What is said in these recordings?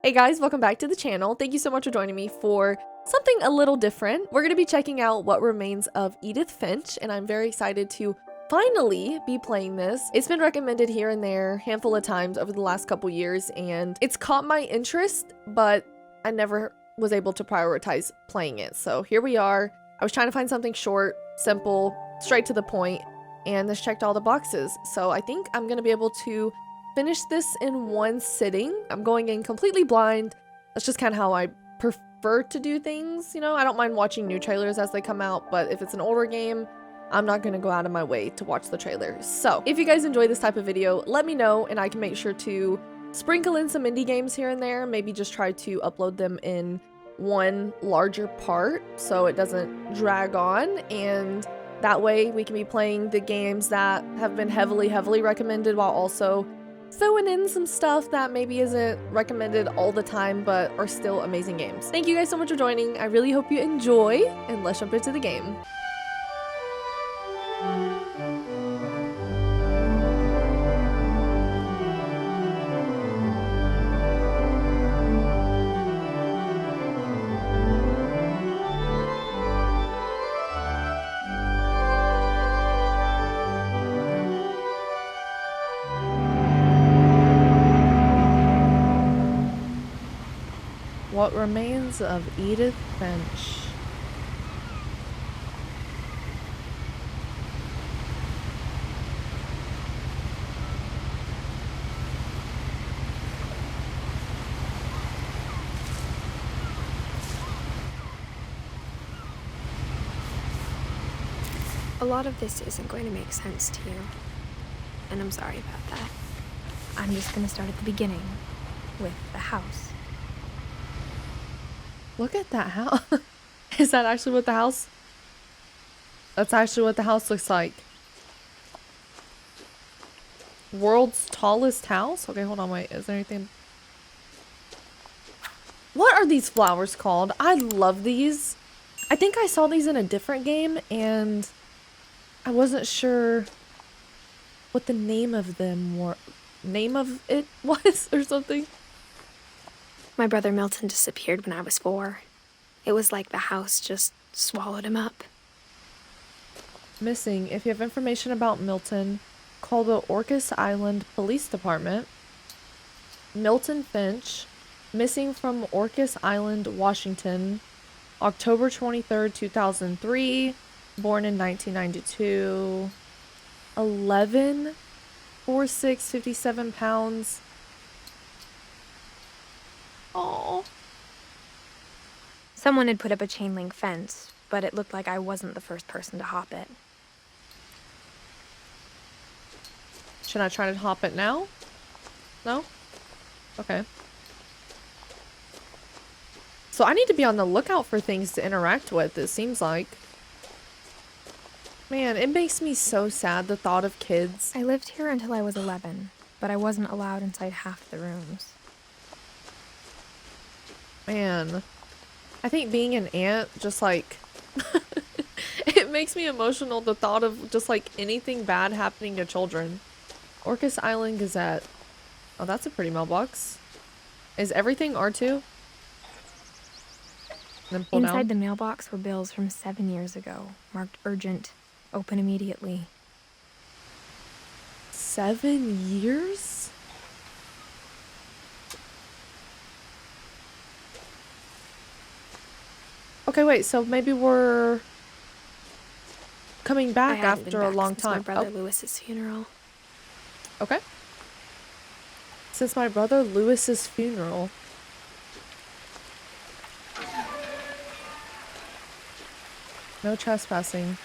Hey guys, welcome back to the channel. Thank you so much for joining me for something a little different. We're going to be checking out What Remains of Edith Finch, and I'm very excited to finally be playing this. It's been recommended here and there a handful of times over the last couple years, and it's caught my interest, but I never was able to prioritize playing it. So here we are. I was trying to find something short, simple, straight to the point, and this checked all the boxes. So I think I'm going to be able to finish this in one sitting. I'm going in completely blind. That's just kind of how I prefer to do things. You know, I don't mind watching new trailers as they come out, but if it's an older game, I'm not going to go out of my way to watch the trailers. So if you guys enjoy this type of video, let me know and I can make sure to sprinkle in some indie games here and there. Maybe just try to upload them in one larger part so it doesn't drag on, and that way we can be playing the games that have been heavily recommended while also throwing in some stuff that maybe isn't recommended all the time but are still amazing games. Thank you guys so much for joining. I really hope you enjoy, and let's jump into the game. What Remains of Edith Finch. A lot of this isn't going to make sense to you, and I'm sorry about that. I'm just going to start at the beginning, with the house. Look at that house. Is that actually what the house? That's actually what the house looks like. World's tallest house? Okay, hold on, wait. Is there anything? What are these flowers called? I love these. I think I saw these in a different game and I wasn't sure what the name of them were. Name of it was or something. My brother Milton disappeared when I was 4. It was like the house just swallowed him up. Missing. If you have information about Milton, call the Orcas Island Police Department. Milton Finch, missing from Orcas Island, Washington, October 23rd, 2003, born in 1992, 11, 4'6", 57 pounds. Oh. Someone had put up a chain link fence, but it looked like I wasn't the first person to hop it. Should I try to hop it now? No? Okay. So I need to be on the lookout for things to interact with, it seems like. Man, it makes me so sad, the thought of kids. I lived here until I was 11, but I wasn't allowed inside half the rooms. Man, I think being an aunt just like it makes me emotional, the thought of just like anything bad happening to children. Orcas Island Gazette. Oh, that's a pretty mailbox. Is everything R2? Then pull Inside down. the mailbox were bills from 7 years ago, marked urgent, open immediately. 7 years? Okay, wait, so maybe we're coming back after a long time. My brother Lewis's funeral. Okay. Since my brother Lewis's funeral. No trespassing.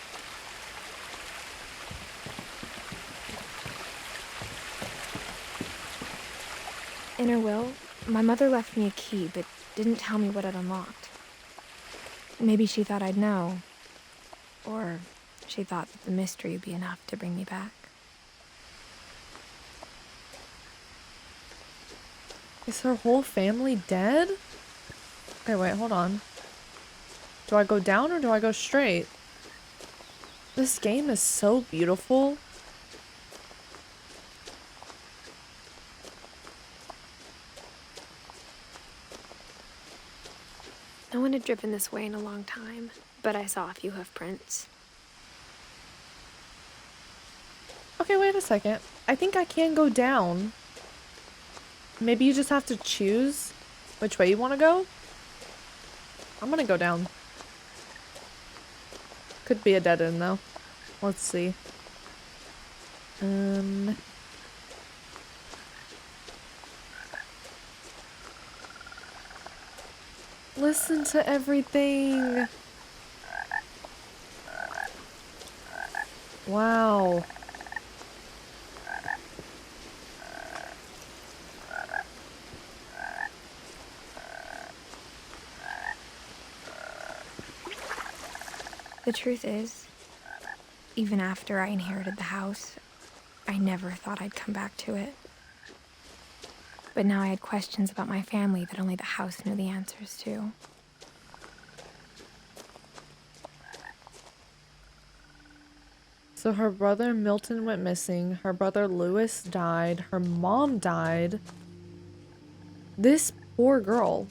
In her will, my mother left me a key, but didn't tell me what it unlocked. Maybe she thought I'd know. Or she thought that the mystery would be enough to bring me back. Is her whole family dead? Okay, wait, hold on. Do I go down or do I go straight? This game is so beautiful. No one had driven this way in a long time, but I saw a few hoof prints. Okay, wait a second. I think I can go down. Maybe you just have to choose which way you want to go? I'm gonna go down. Could be a dead end though. Let's see. Listen to everything. Wow. The truth is, even after I inherited the house, I never thought I'd come back to it. But now I had questions about my family that only the house knew the answers to. So her brother Milton went missing, her brother Lewis died, her mom died. This poor girl.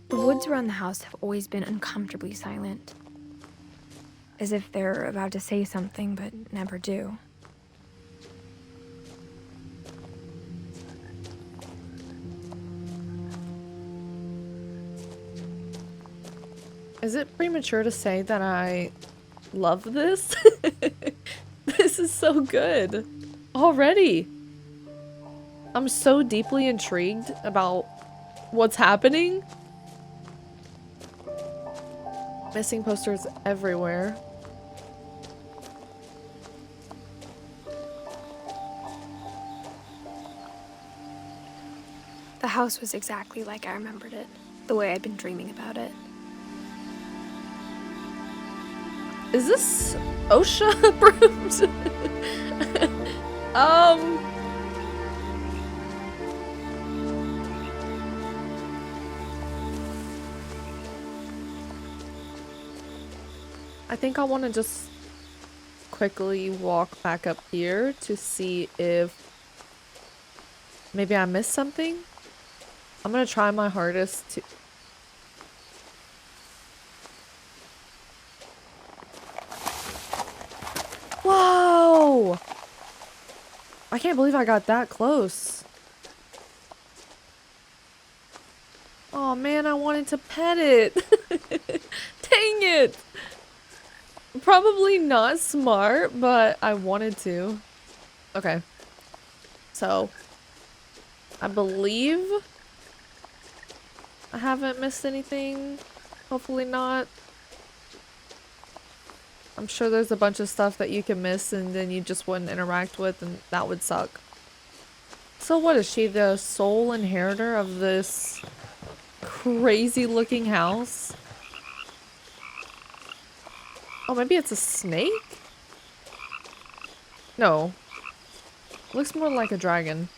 The woods around the house have always been uncomfortably silent, as if they're about to say something but never do. Is it premature to say that I love this? This is so good. Already. I'm so deeply intrigued about what's happening. Missing posters everywhere. The house was exactly like I remembered it, the way I'd been dreaming about it. Is this OSHA approved? I think I want to just quickly walk back up here to see if maybe I missed something. I'm gonna try my hardest to... Whoa! I can't believe I got that close. Oh man, I wanted to pet it. Dang it! Probably not smart, but I wanted to. Okay. So, I believe I haven't missed anything. Hopefully not. I'm sure there's a bunch of stuff that you can miss and then you just wouldn't interact with, and that would suck. So what is she, the sole inheritor of this crazy looking house? Oh, maybe it's a snake? No. Looks more like a dragon.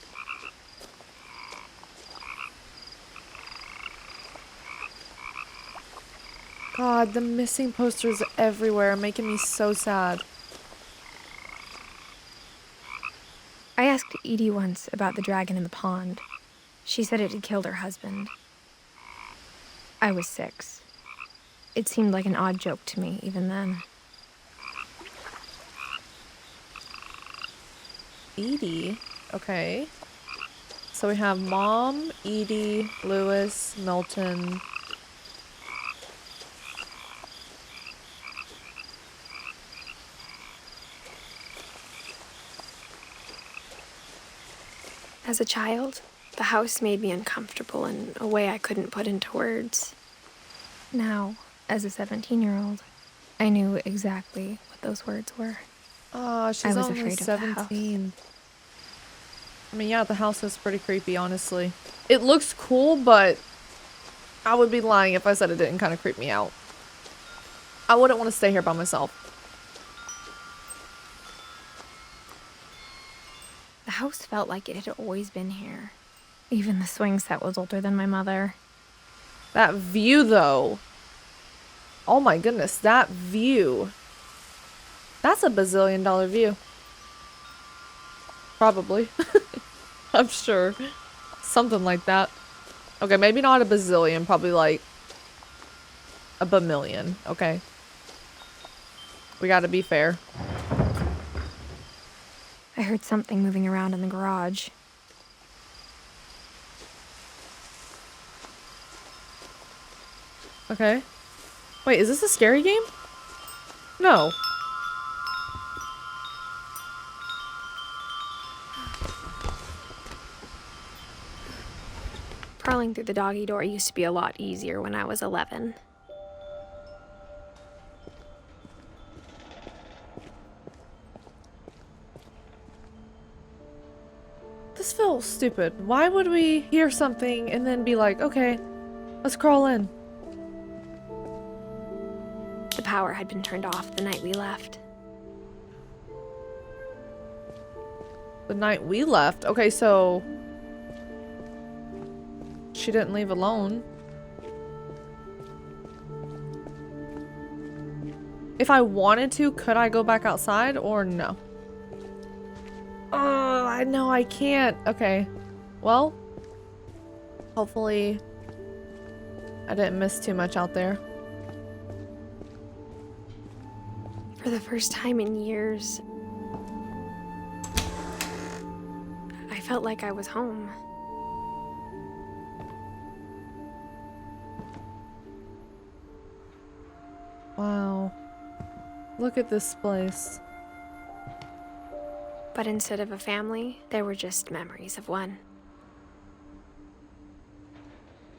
God, the missing posters everywhere, making me so sad. I asked Edie once about the dragon in the pond. She said it had killed her husband. I was 6. It seemed like an odd joke to me, even then. Edie? Okay. So we have Mom, Edie, Lewis, Milton. As a child, the house made me uncomfortable in a way I couldn't put into words. Now, as a 17-year-old, I knew exactly what those words were. Oh, she's I was only afraid of the house. 17. I mean, yeah, the house is pretty creepy, honestly. It looks cool, but I would be lying if I said it didn't kind of creep me out. I wouldn't want to stay here by myself. The house felt like it had always been here. Even the swing set was older than my mother. That view, though. Oh my goodness, that view. That's a bazillion-dollar view. Probably. I'm sure. Something like that. Okay, maybe not a bazillion, probably like a bamillion, okay? We gotta be fair. I heard something moving around in the garage. Okay. Wait, is this a scary game? No. Crawling through the doggy door used to be a lot easier when I was 11. This feels stupid. Why would we hear something and then be like, okay, let's crawl in? The power had been turned off the night we left. The night we left? Okay, so she didn't leave alone. If I wanted to, could I go back outside or no? Oh, I know I can't. Okay. Well, hopefully I didn't miss too much out there. For the first time in years, I felt like I was home. Wow. Look at this place. But instead of a family, there were just memories of one.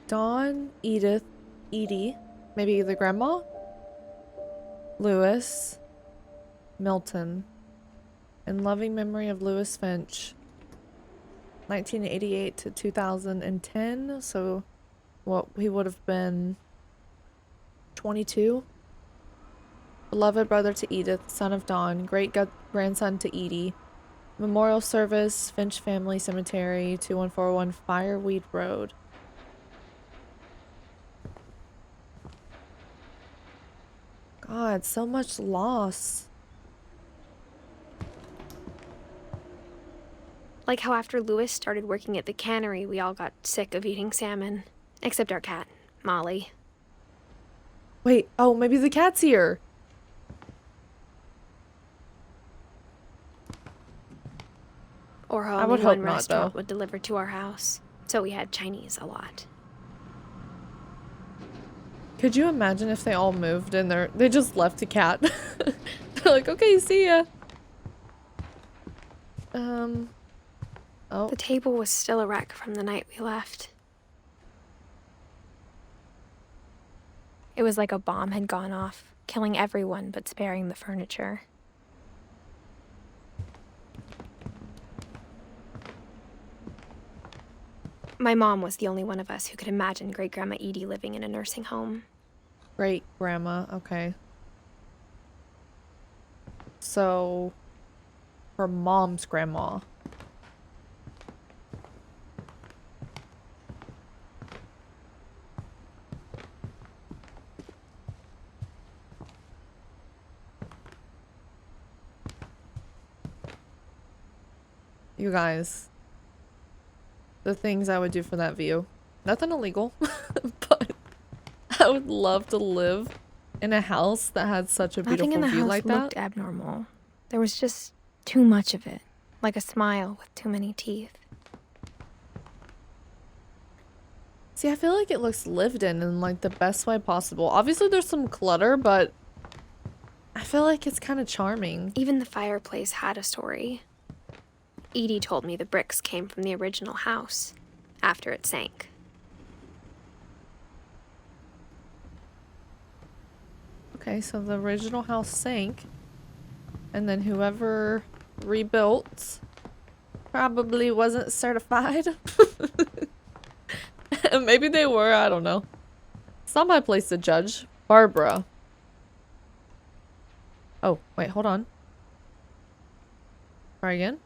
Dawn, Edith, Edie, maybe the grandma? Lewis, Milton, in loving memory of Lewis Finch, 1988 to 2010, so what, he would have been 22? Beloved brother to Edith, son of Dawn, great-grandson to Edie. Memorial service, Finch Family Cemetery, 2141 Fireweed Road. God, so much loss. Like how after Lewis started working at the cannery, we all got sick of eating salmon. Except our cat, Molly. Wait, oh, maybe the cat's here. Or how I would only hope one not, restaurant though. would deliver to our house. So we had Chinese a lot. Could you imagine if they all moved and they just left a cat? They're like, okay, see ya. Oh. The table was still a wreck from the night we left. It was like a bomb had gone off, killing everyone but sparing the furniture. My mom was the only one of us who could imagine Great-Grandma Edie living in a nursing home. Great grandma, okay. So, her mom's grandma. You guys, the things I would do for that view. Nothing illegal, but I would love to live in a house that had such a beautiful Nothing in the view house like looked that. abnormal. There was just too much of it, like a smile with too many teeth. See, I feel like it looks lived in like the best way possible. Obviously there's some clutter, but I feel like it's kind of charming. Even the fireplace had a story. Edie told me the bricks came from the original house, after it sank. Okay, so the original house sank, and then whoever rebuilt probably wasn't certified. Maybe they were, I don't know. It's not my place to judge. Barbara. Oh, wait, hold on. Try again.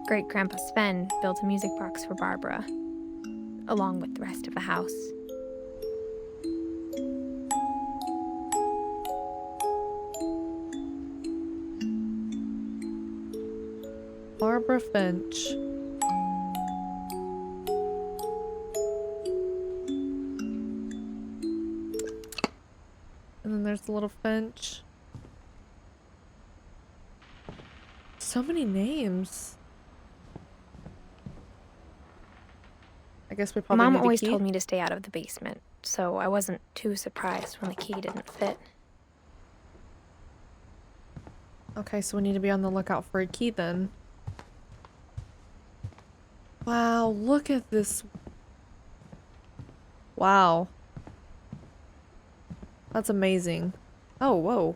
Great-Grandpa Sven built a music box for Barbara, along with the rest of the house. Barbara Finch. And then there's the little Finch. So many names. I guess we probably Mom need a always key. told me to stay out of the basement, so I wasn't too surprised when the key didn't fit. Okay, so we need to be on the lookout for a key then. Wow, look at this. Wow. That's amazing. Oh, whoa.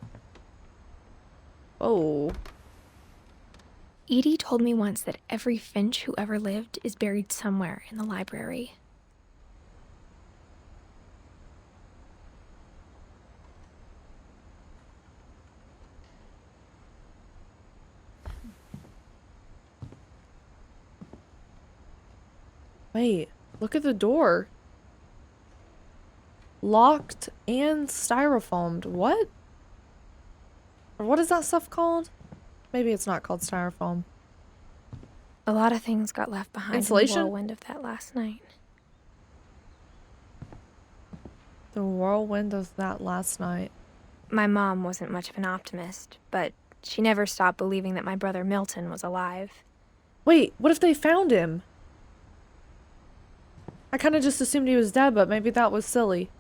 Oh. Edie told me once that every Finch who ever lived is buried somewhere in the library. Wait, look at the door. Locked and styrofoamed. What? Or what is that stuff called? Maybe it's not called styrofoam. A lot of things got left behind Insulation? in the whirlwind of that last night. The whirlwind of that last night. My mom wasn't much of an optimist, but she never stopped believing that my brother Milton was alive. Wait, what if they found him? I kind of just assumed he was dead, but maybe that was silly.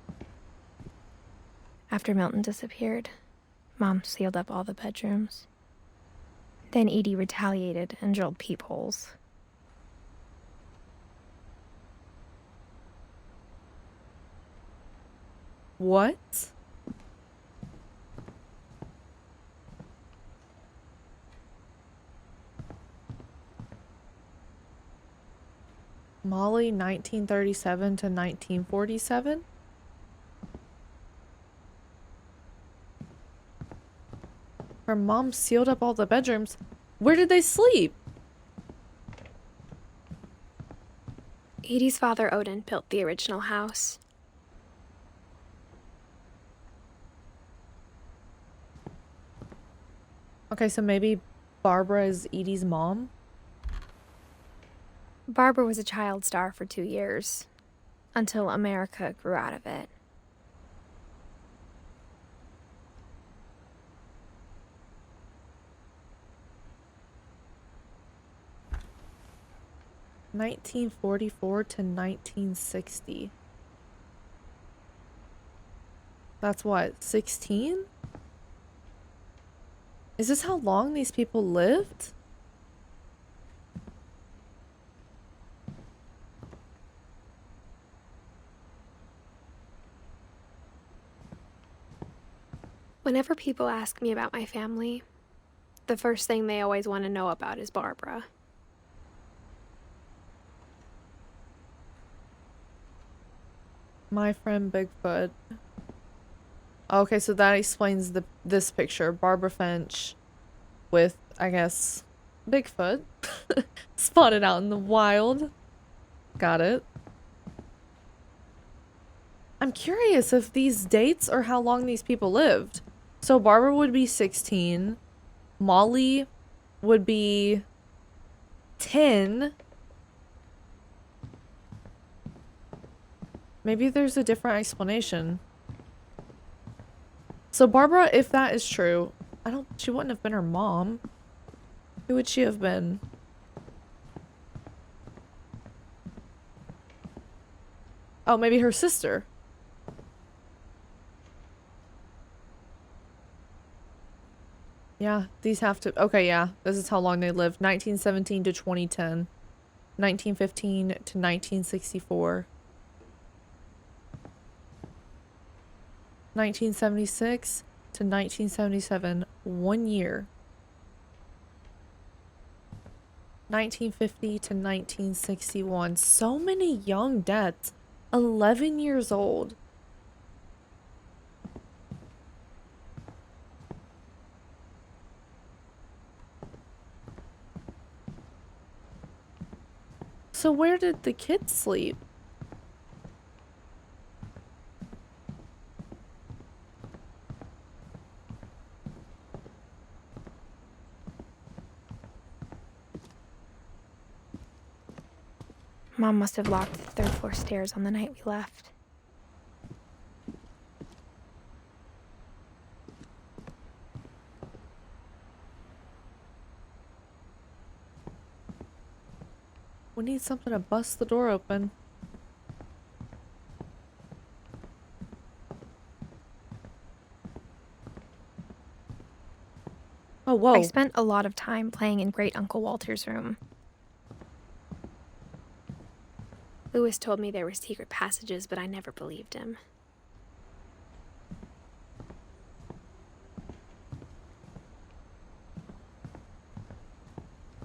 After Milton disappeared, Mom sealed up all the bedrooms. Then Edie retaliated and drilled peepholes. What? Molly, 1937 to 1947? Her mom sealed up all the bedrooms. Where did they sleep? Edie's father, Odin, built the original house. Okay, so maybe Barbara is Edie's mom? Barbara was a child star for 2 years, until America grew out of it. (1944 to 1960). That's what, 16? Is this how long these people lived? Whenever people ask me about my family, the first thing they always want to know about is Barbara. My friend Bigfoot. Okay, so that explains this picture. Barbara Finch with, I guess, Bigfoot. Spotted out in the wild. Got it. I'm curious if these dates are how long these people lived. So Barbara would be 16. Molly would be 10. Maybe there's a different explanation. So Barbara, if that is true, she wouldn't have been her mom. Who would she have been? Oh, maybe her sister. Yeah, these have to... Okay, yeah. This is how long they lived. 1917 to 2010. 1915 to 1964. 1976 to 1977. 1 year. 1950 to 1961. So many young deaths. 11 years old. So where did the kids sleep? Mom must have locked the third floor stairs on the night we left. We need something to bust the door open. Oh, whoa. I spent a lot of time playing in Great Uncle Walter's room. Lewis told me there were secret passages, but I never believed him.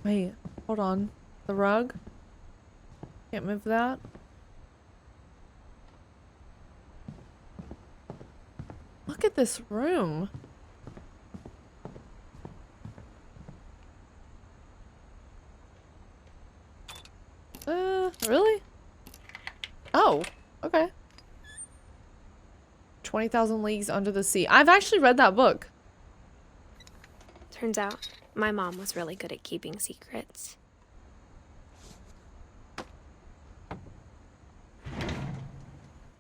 Wait, hold on. The rug? Can't move that. Look at this room. Really? Oh, okay. 20,000 Leagues Under the Sea. I've actually read that book. Turns out, my mom was really good at keeping secrets.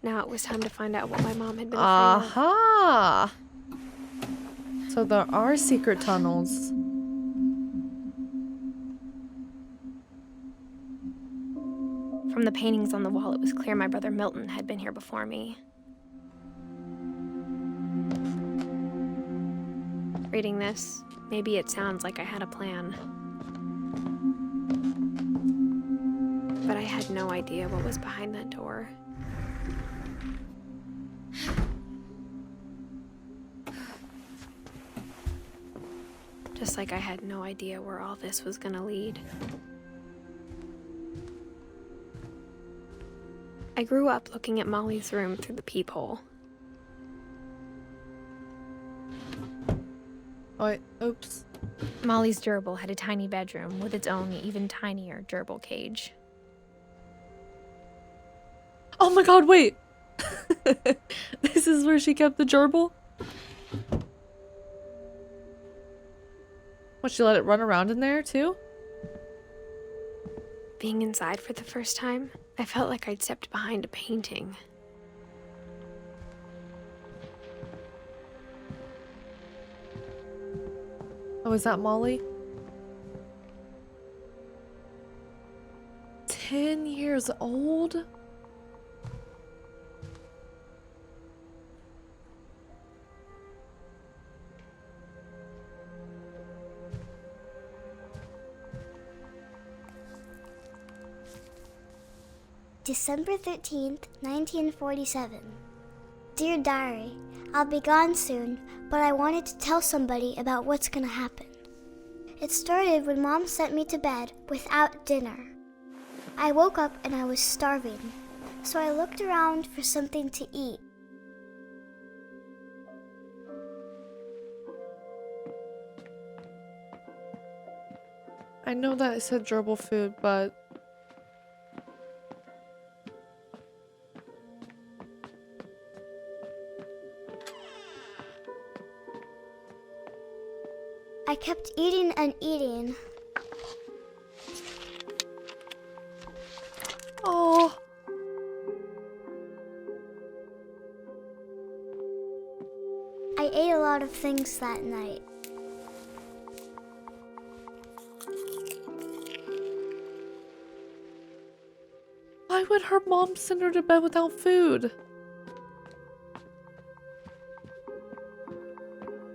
Now it was time to find out what my mom had been afraid of. Aha! So there are secret tunnels. From the paintings on the wall, it was clear my brother Milton had been here before me. Reading this, maybe it sounds like I had a plan. But I had no idea what was behind that door. Just like I had no idea where all this was gonna lead. I grew up looking at Molly's room through the peephole. Oh, oops. Molly's gerbil had a tiny bedroom with its own even tinier gerbil cage. Oh my god, wait! This is where she kept the gerbil? What, she let it run around in there too? Being inside for the first time, I felt like I'd stepped behind a painting. Oh, is that Molly? 10 years old? December 13th, 1947. Dear Diary, I'll be gone soon, but I wanted to tell somebody about what's gonna happen. It started when Mom sent me to bed without dinner. I woke up and I was starving, so I looked around for something to eat. I know that it said gerbil food, but... I kept eating and eating. Oh. I ate a lot of things that night. Why would her mom send her to bed without food?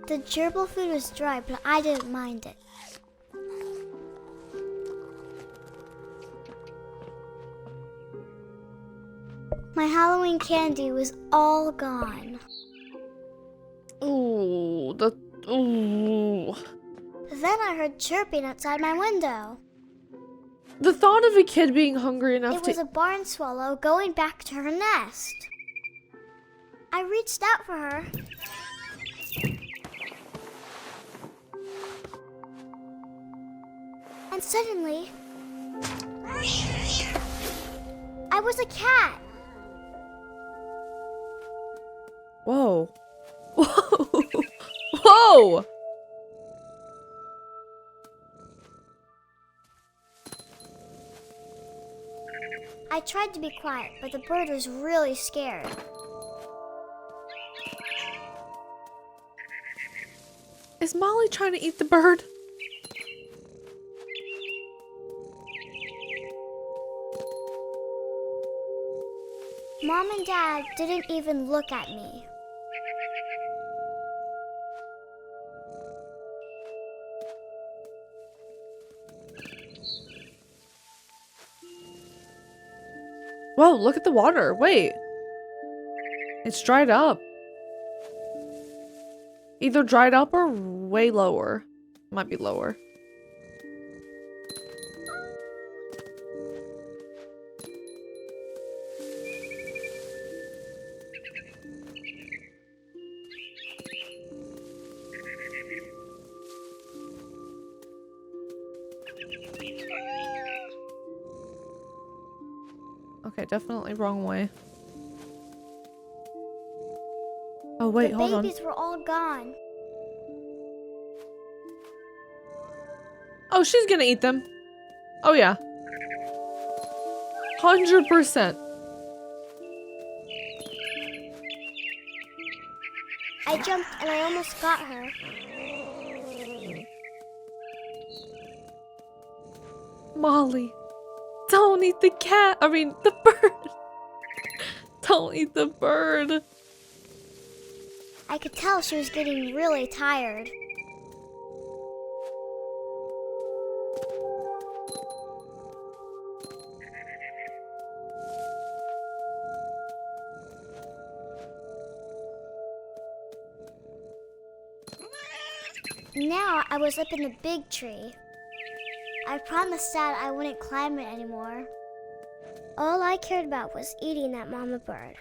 The gerbil food was dry, but I didn't mind it. My Halloween candy was all gone. Ooh, ooh. Then I heard chirping outside my window. The thought of a kid being hungry enough It was a barn swallow going back to her nest. I reached out for her. And suddenly, I was a cat. Whoa. Whoa. Whoa! I tried to be quiet, but the bird was really scared. Is Molly trying to eat the bird? Mom and Dad didn't even look at me. Whoa, look at the water. Wait. It's dried up. Either dried up or way lower. Might be lower. Okay, definitely wrong way. Oh wait, hold on. The babies were all gone. Oh, she's gonna eat them. Oh yeah. 100%. I jumped and I almost got her. Molly, don't eat the cat. I mean, the bird. Don't eat the bird. I could tell she was getting really tired. Now I was up in the big tree. I promised Dad I wouldn't climb it anymore. All I cared about was eating that mama bird.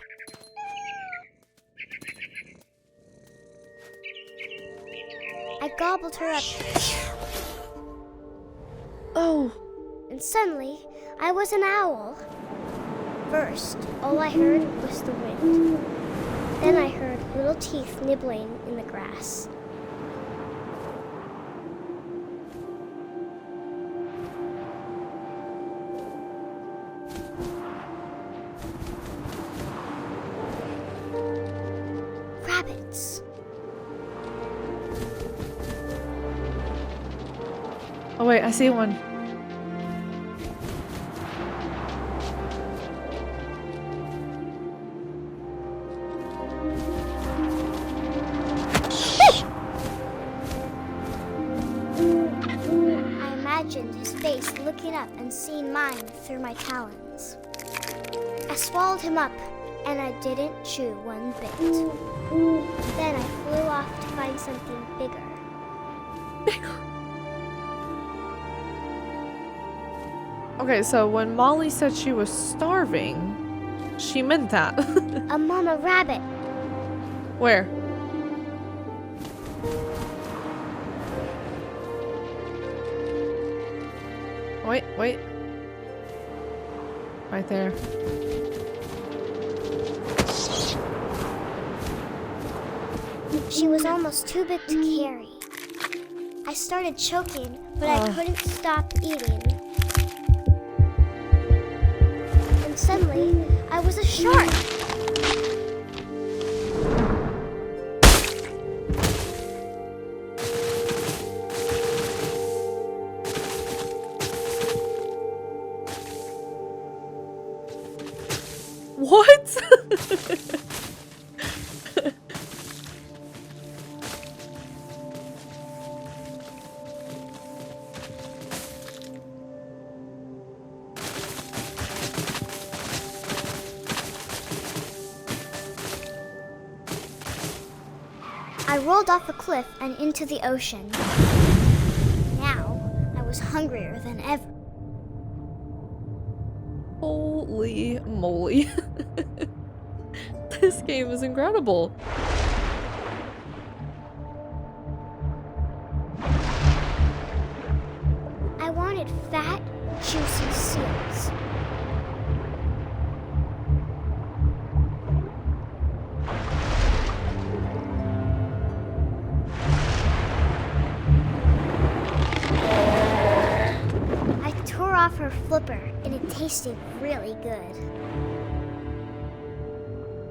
I gobbled her up. Oh. And suddenly, I was an owl. First, all I heard was the wind. Then I heard little teeth nibbling in the grass. Rabbits. Oh wait, I see one. I imagined his face looking up and seeing mine through my talons. I swallowed him up, and I didn't chew one bit. Then I flew off to find something bigger. Bigger. Okay, so when Molly said she was starving, she meant that. A mama rabbit. Where? Wait, wait. Right there. She was almost too big to carry. I started choking, but I couldn't stop eating. And suddenly, I was a shark. What? I rolled off a cliff and into the ocean. Now, I was hungrier than ever. Holy moly. This game is incredible. I wanted fat, juicy seals. I tore off her flipper, and it tasted really good.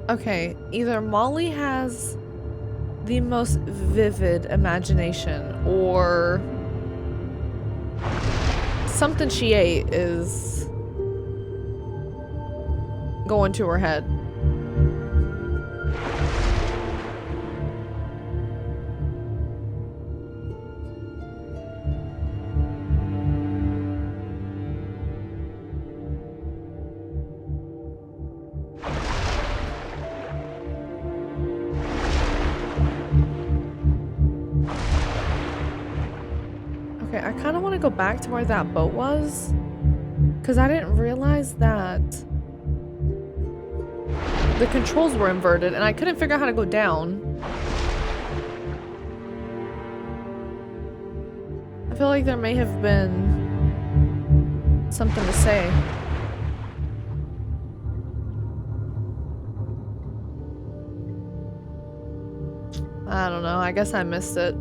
Okay, either Molly has the most vivid imagination, or something she ate is going to her head. Okay, I kind of want to go back to where that boat was, because I didn't realize that the controls were inverted and I couldn't figure out how to go down. I feel like there may have been something to say. I don't know, I guess I missed it.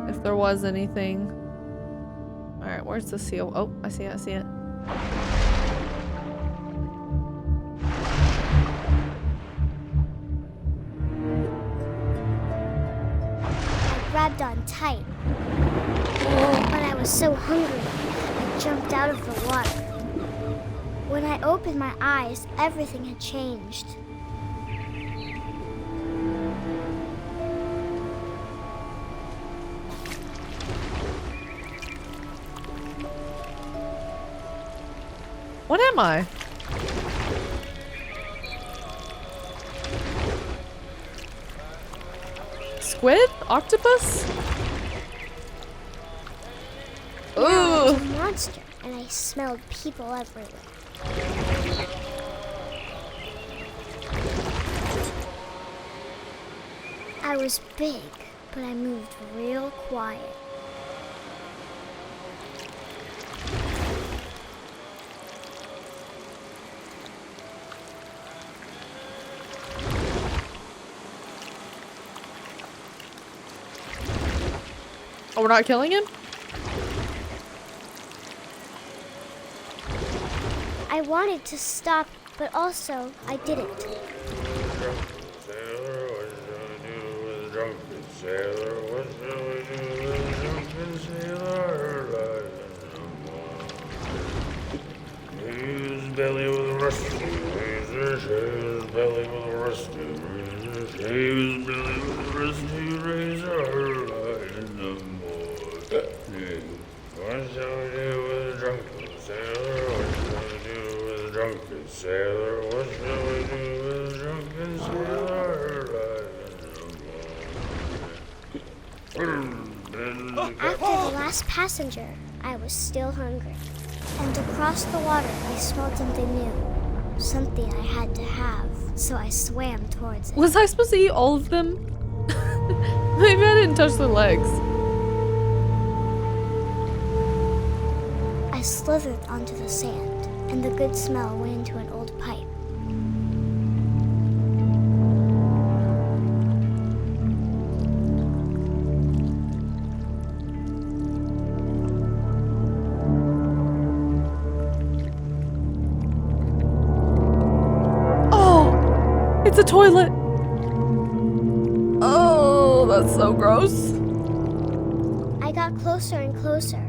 If there was anything. Alright, where's the seal? Oh, I see it, I see it. I grabbed on tight, but I was so hungry, I jumped out of the water. When I opened my eyes, everything had changed. What am I? Squid? Octopus? No, I was Ooh! a monster, and I smelled people everywhere. I was big, but I moved real quiet. Oh, we're not killing him? I wanted to stop, but also I didn't. Belly with a rusty razor, his belly with a rusty razor, his belly with a rusty razor, in the morning. What shall we do with a drunken sailor? What shall we do with a drunken sailor? What shall we do with a drunken sailor? After the last passenger, I was still hungry. And across the water, I smelled something new. Something I had to have, so I swam towards it. Was I supposed to eat all of them? Maybe I didn't touch their legs. I slithered onto the sand, and the good smell went into an old pipe. It's a toilet! Oh, that's so gross. I got closer and closer.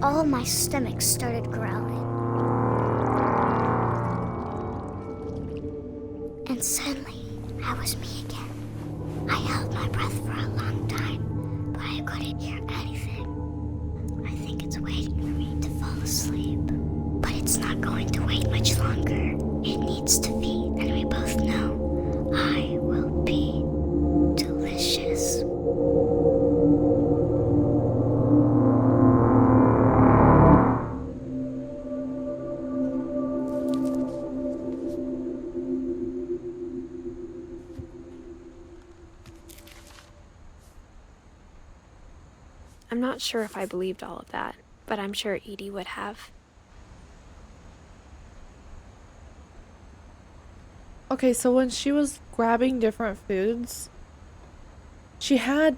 All my stomach started growling. And suddenly, I was me again. I held my breath for a long time, but I couldn't hear anything. I think it's waiting for me to fall asleep. But it's not going to wait much longer. It needs to feed, and we both know I will be delicious. I'm not sure if I believed all of that, but I'm sure Edie would have. Okay, so when she was grabbing different foods, she had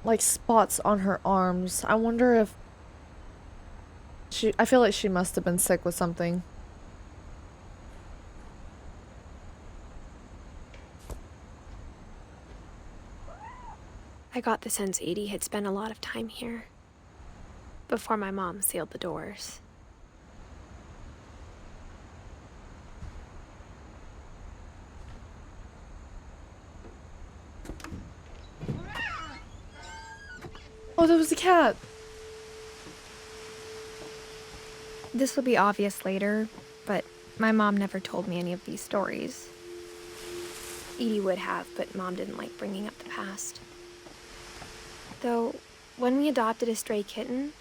like spots on her arms. I wonder if I feel like she must have been sick with something. I got the sense Edie had spent a lot of time here before my mom sealed the doors. Oh, there was a cat. This will be obvious later, but my mom never told me any of these stories. Edie would have, but Mom didn't like bringing up the past. Though, when we adopted a stray kitten,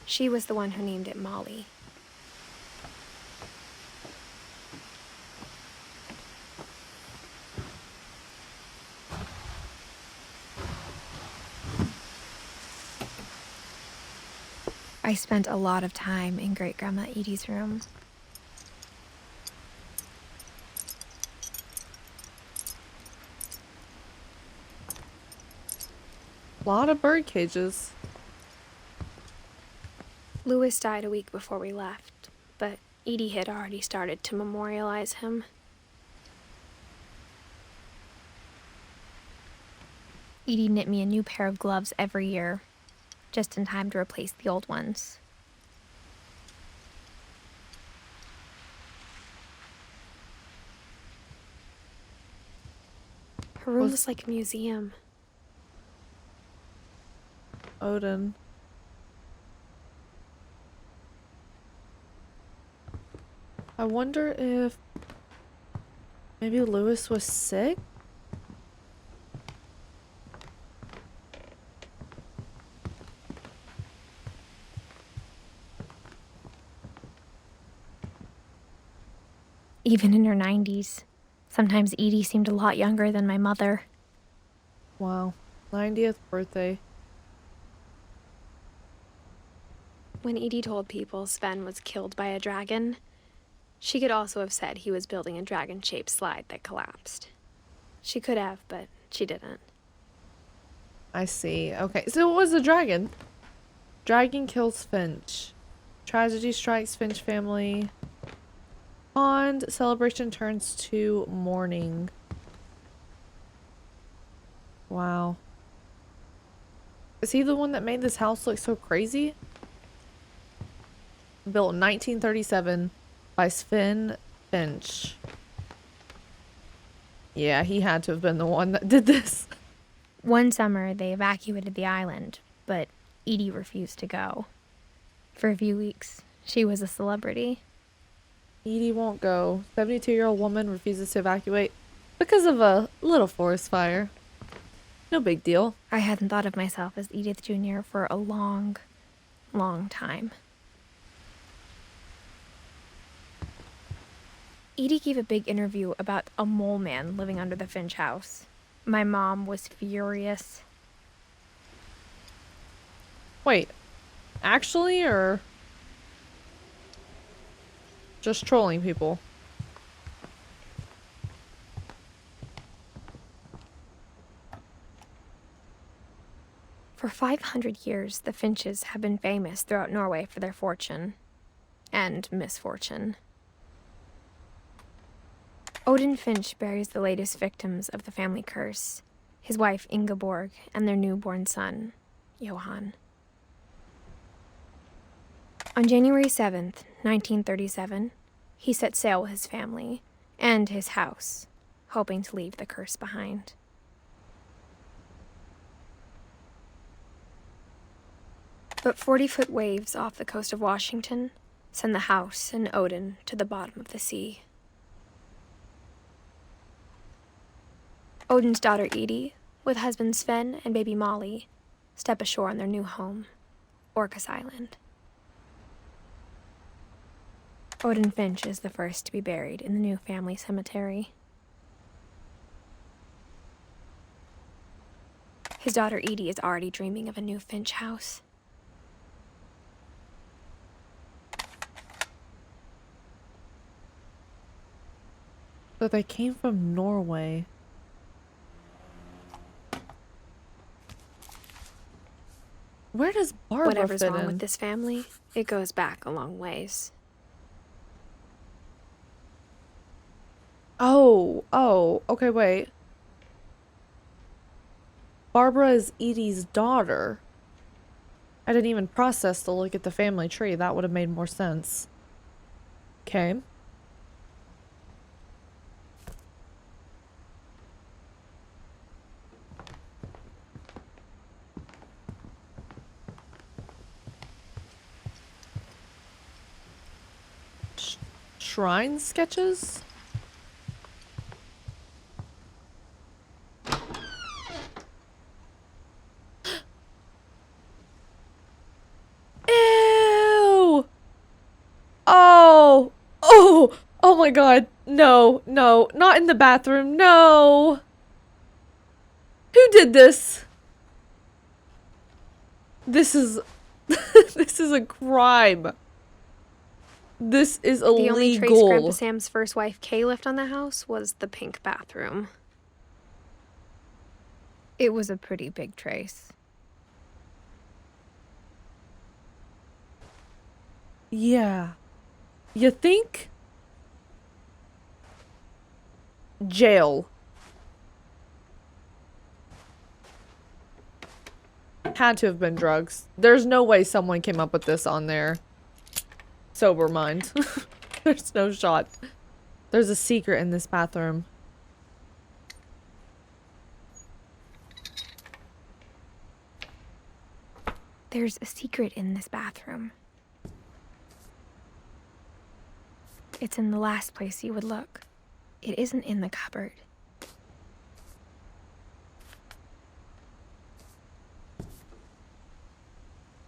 she was the one who named it Molly. I spent a lot of time in Great-Grandma Edie's room. A lot of bird cages. Lewis died a week before we left, but Edie had already started to memorialize him. Edie knit me a new pair of gloves every year, just in time to replace the old ones. Her room was like a museum. Odin. I wonder if maybe Lewis was sick? Even in her 90s, sometimes Edie seemed a lot younger than my mother. Wow. 90th birthday. When Edie told people Sven was killed by a dragon, she could also have said he was building a dragon-shaped slide that collapsed. She could have, but she didn't. I see. Okay, so it was a dragon. Dragon kills Finch. Tragedy strikes Finch family. Pond celebration turns to mourning. Wow. Is he the one that made this house look so crazy? Built in 1937 by Sven Finch. Yeah, he had to have been the one that did this. One summer, they evacuated the island, but Edie refused to go. For a few weeks, she was a celebrity. Edie won't go. 72-year-old woman refuses to evacuate because of a little forest fire. No big deal. I hadn't thought of myself as Edith Jr. for a long, long time. Edie gave a big interview about a mole man living under the Finch house. My mom was furious. Wait, actually, or just trolling people? For 500 years, the Finches have been famous throughout Norway for their fortune and misfortune. Odin Finch buries the latest victims of the family curse, his wife Ingeborg and their newborn son, Johan. On January 7th, 1937, he set sail with his family and his house, hoping to leave the curse behind. But 40-foot waves off the coast of Washington send the house and Odin to the bottom of the sea. Odin's daughter Edie, with husband Sven and baby Molly, step ashore on their new home, Orcas Island. Odin Finch is the first to be buried in the new family cemetery. His daughter Edie is already dreaming of a new Finch house. But they came from Norway. Where does Barbara Whatever's fit wrong in? with this family, it goes back a long ways. Oh, okay, wait. Barbara is Edie's daughter. I didn't even process to look at the family tree. That would have made more sense. Okay. Shrine sketches? Ew! Oh my god. No, not in the bathroom. No. Who did this? This is this is a crime. This is illegal. The only trace Grandpa Sam's first wife, Kay, left on the house was the pink bathroom. It was a pretty big trace. Yeah. You think? Jail. Had to have been drugs. There's no way someone came up with this on their sober mind. There's no shot. There's a secret in this bathroom. There's a secret in this bathroom. It's in the last place you would look. It isn't in the cupboard.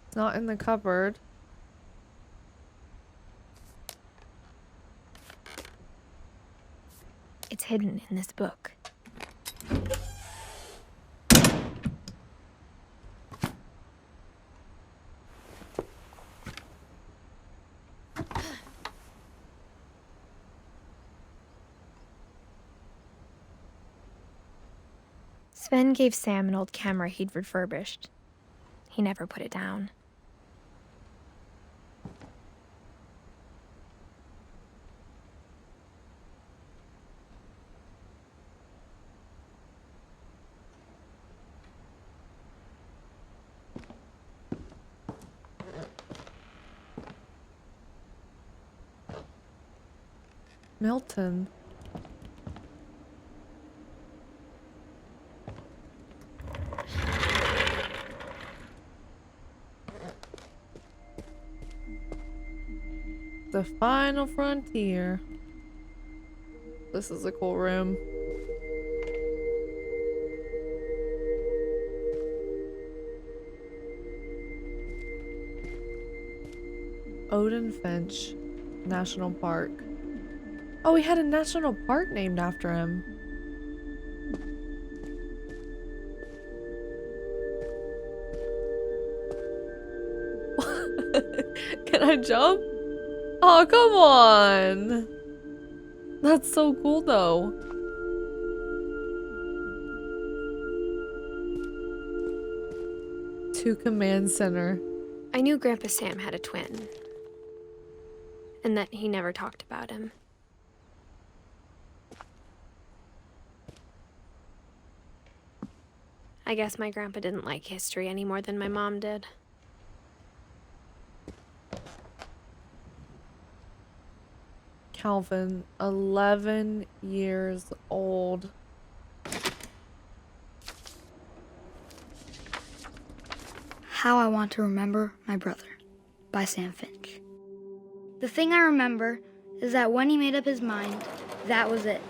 It's not in the cupboard. It's hidden in this book. Sven gave Sam an old camera he'd refurbished. He never put it down. Milton. The final frontier. This is a cool room. Odin Finch National Park. Oh, he had a national park named after him. Can I jump? Oh, come on. That's so cool, though. To Command Center. I knew Grandpa Sam had a twin. And that he never talked about him. I guess my grandpa didn't like history any more than my mom did. Calvin, 11 years old. How I Want to Remember My Brother by Sam Finch. The thing I remember is that when he made up his mind, that was it.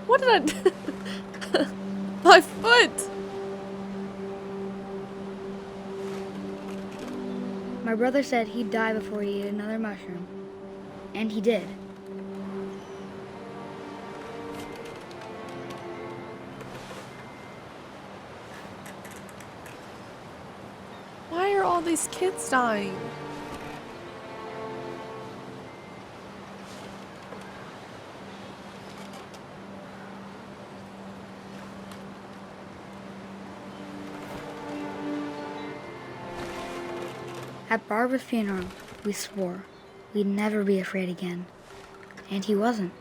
What did I do? My foot! My brother said he'd die before he ate another mushroom. And he did. Why are all these kids dying? At Barbara's funeral, we swore we'd never be afraid again. And he wasn't.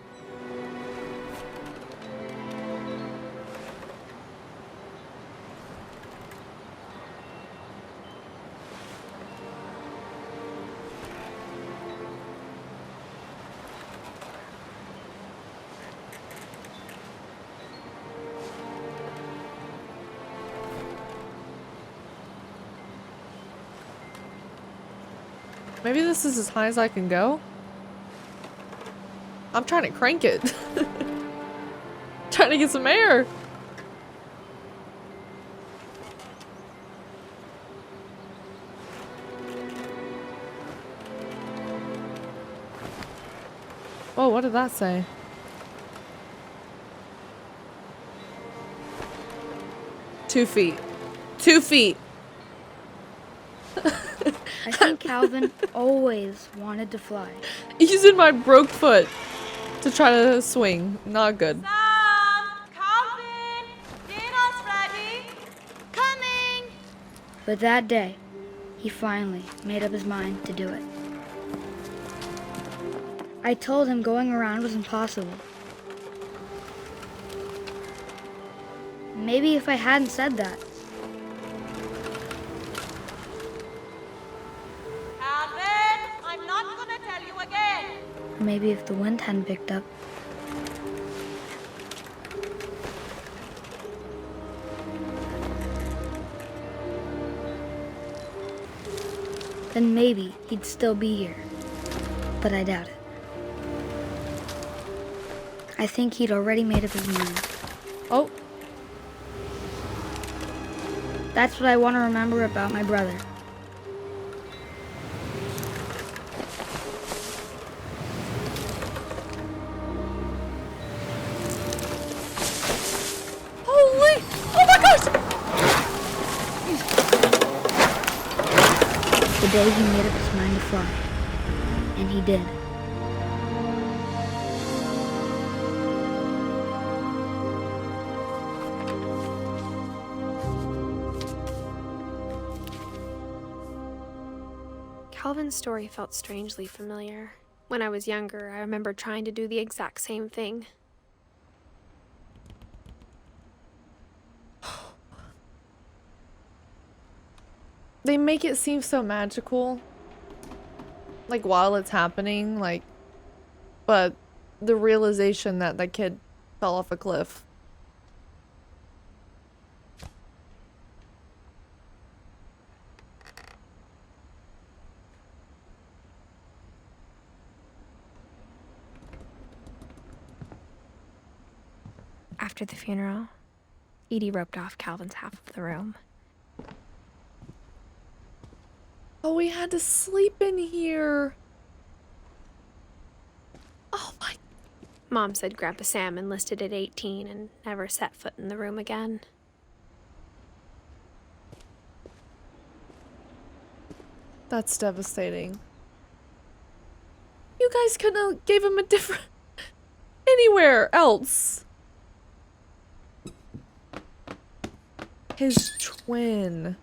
Maybe this is as high as I can go? I'm trying to crank it. Trying to get some air. Oh, what did that say? Two feet. 2 feet. I think Calvin always wanted to fly. Using my broke foot to try to swing. Not good. Sam! Calvin! Dinner's ready! Coming! But that day, he finally made up his mind to do it. I told him going around was impossible. Maybe if I hadn't said that, Calvin! I'm not gonna tell you again! or maybe if the wind hadn't picked up, then maybe he'd still be here. But I doubt it. I think he'd already made up his mind. Oh, That's what I want to remember about my brother. holy! Oh my gosh! The day he made up his mind to fly. And he did. Calvin's story felt strangely familiar. When I was younger, I remember trying to do the exact same thing. They make it seem so magical. Like while it's happening, like, but the realization that that kid fell off a cliff. After the funeral, Edie roped off Calvin's half of the room. Oh, we had to sleep in here. Oh my. Mom said Grandpa Sam enlisted at 18 and never set foot in the room again. That's devastating. You guys could have gave him a different anywhere else. His twin.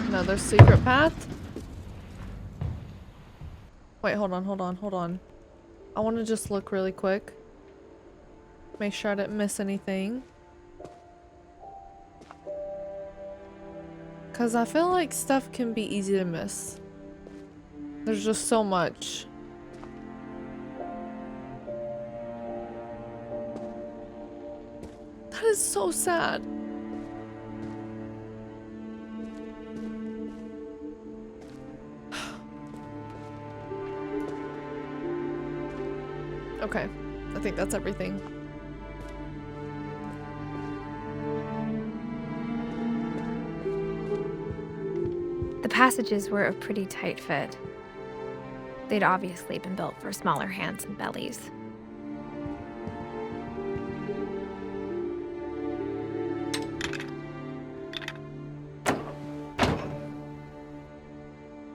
Another secret path? Wait, hold on. I want to just look really quick. Make sure I didn't miss anything. Because I feel like stuff can be easy to miss. There's just so much. That is so sad. Okay, I think that's everything. The passages were a pretty tight fit. They'd obviously been built for smaller hands and bellies.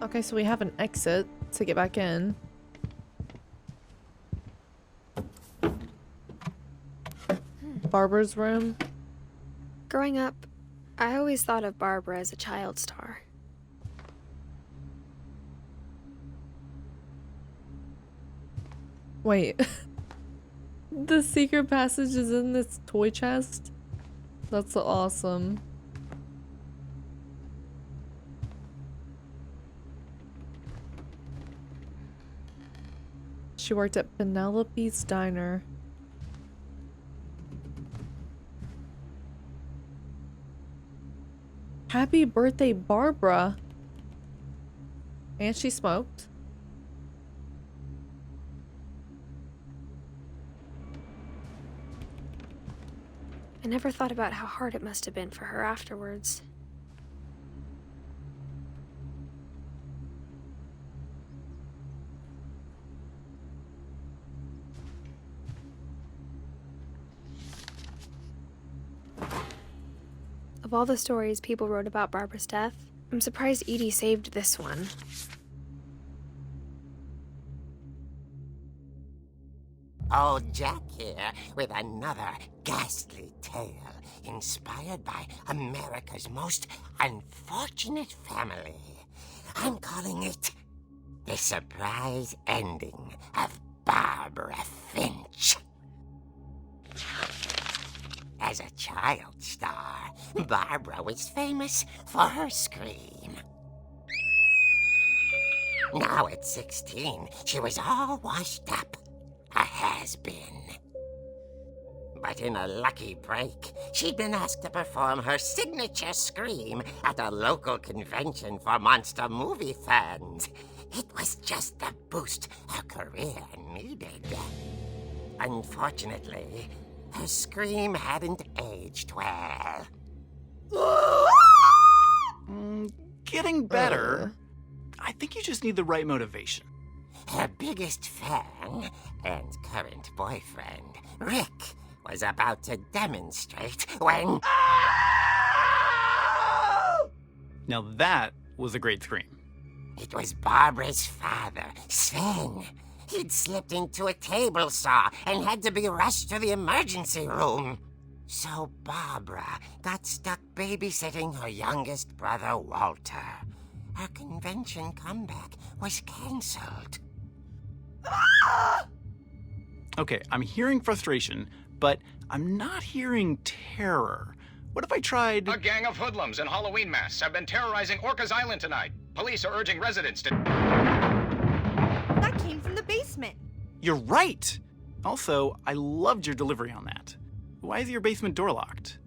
Okay, so we have an exit to get back in. Barbara's room. Growing up, I always thought of Barbara as a child star. Wait. The secret passage is in this toy chest? That's awesome. She worked at Penelope's Diner. Happy birthday, Barbara. And she smoked. I never thought about how hard it must have been for her afterwards. Of all the stories people wrote about Barbara's death, I'm surprised Edie saved this one. Old Jack here with another ghastly tale inspired by America's most unfortunate family. I'm calling it The Surprise Ending of Barbara Finch. As a child star, Barbara was famous for her scream. Now at 16, she was all washed up. A has-been. But in a lucky break, she'd been asked to perform her signature scream at a local convention for monster movie fans. It was just the boost her career needed. Unfortunately, her scream hadn't aged well. Getting better. I think you just need the right motivation. Her biggest fan and current boyfriend, Rick, was about to demonstrate when... Now that was a great scream. It was Barbara's father, Sven. He'd slipped into a table saw and had to be rushed to the emergency room. So Barbara got stuck babysitting her youngest brother, Walter. Her convention comeback was cancelled. Okay, I'm hearing frustration, but I'm not hearing terror. What if I tried... A gang of hoodlums in Halloween masks have been terrorizing Orcas Island tonight. Police are urging residents to... That came from the basement. You're right! Also, I loved your delivery on that. Why is your basement door locked?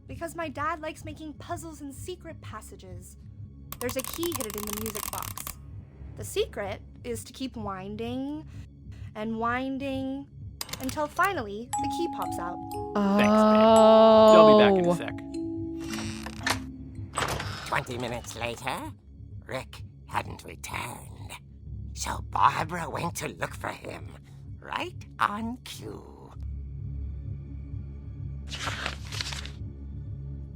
Because my dad likes making puzzles and secret passages. There's a key hidden in the music box. The secret is to keep winding and winding until finally the key pops out. Thanks, babe. They'll be back in a sec. 20 minutes later, Rick hadn't returned. So Barbara went to look for him, right on cue.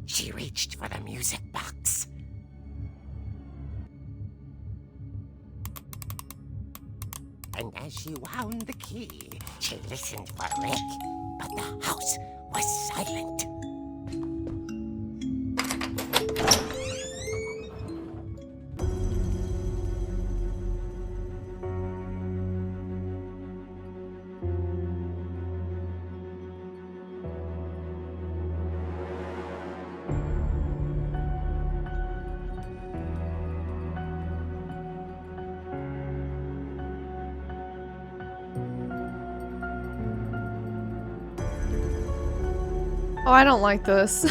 She reached for the music box. And as she wound the key, she listened for Rick, but the house was silent. Oh, I don't like this.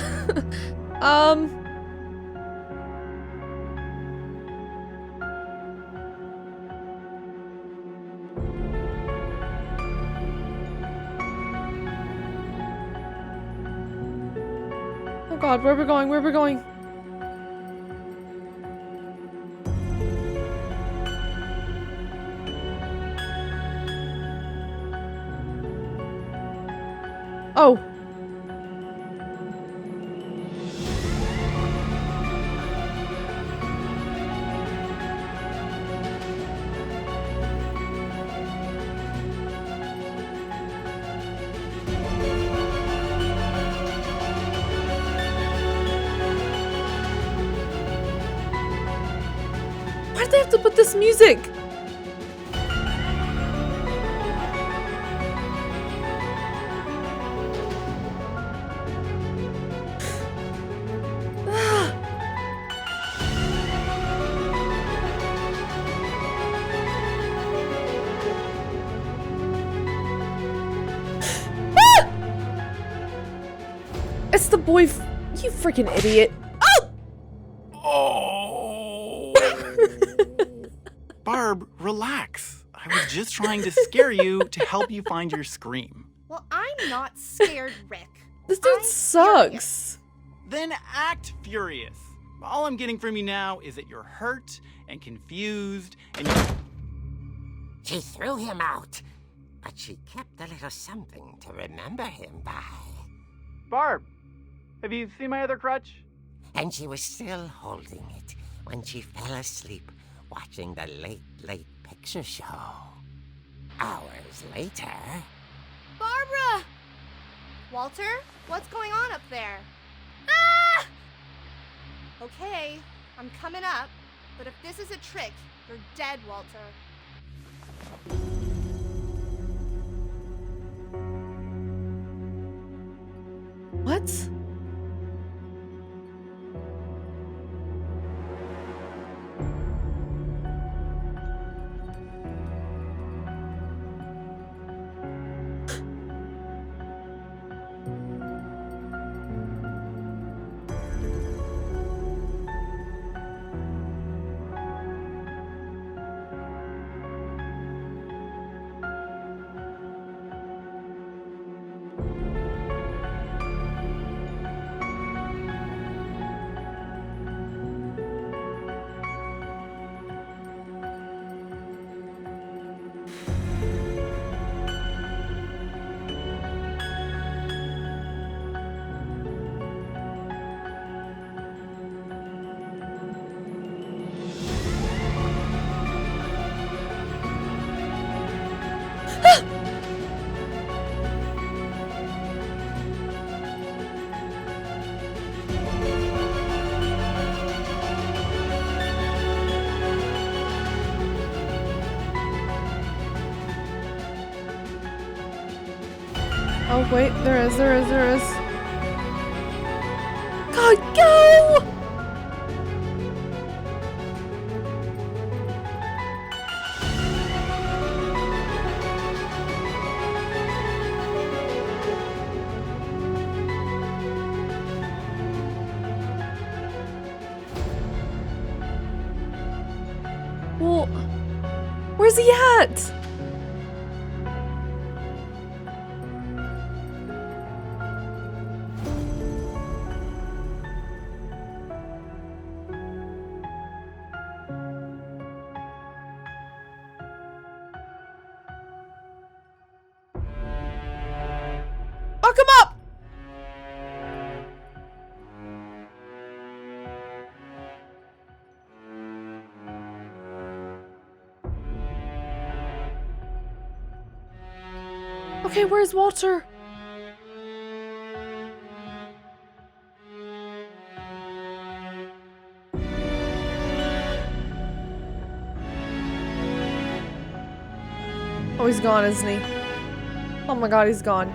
Oh god, where are we going? Where are we going? Oh. they have to put this music? It's the boy. You freaking idiot. Oh! Barb, relax. I was just trying to scare you to help you find your scream. Well, I'm not scared, Rick. This dude I'm sucks. Then act furious. All I'm getting from you now is that you're hurt and confused and She threw him out, but she kept a little something to remember him by. Barb, have you seen my other crutch? And she was still holding it when she fell asleep watching the late picture show. Hours later... Barbara! Walter, what's going on up there? Ah! Okay, I'm coming up, but if this is a trick, you're dead, Walter. What? Oh wait, there is. God, go! Well, where's he at? Fuck him up! Okay, where's Walter? Oh, he's gone, isn't he? Oh my god, he's gone.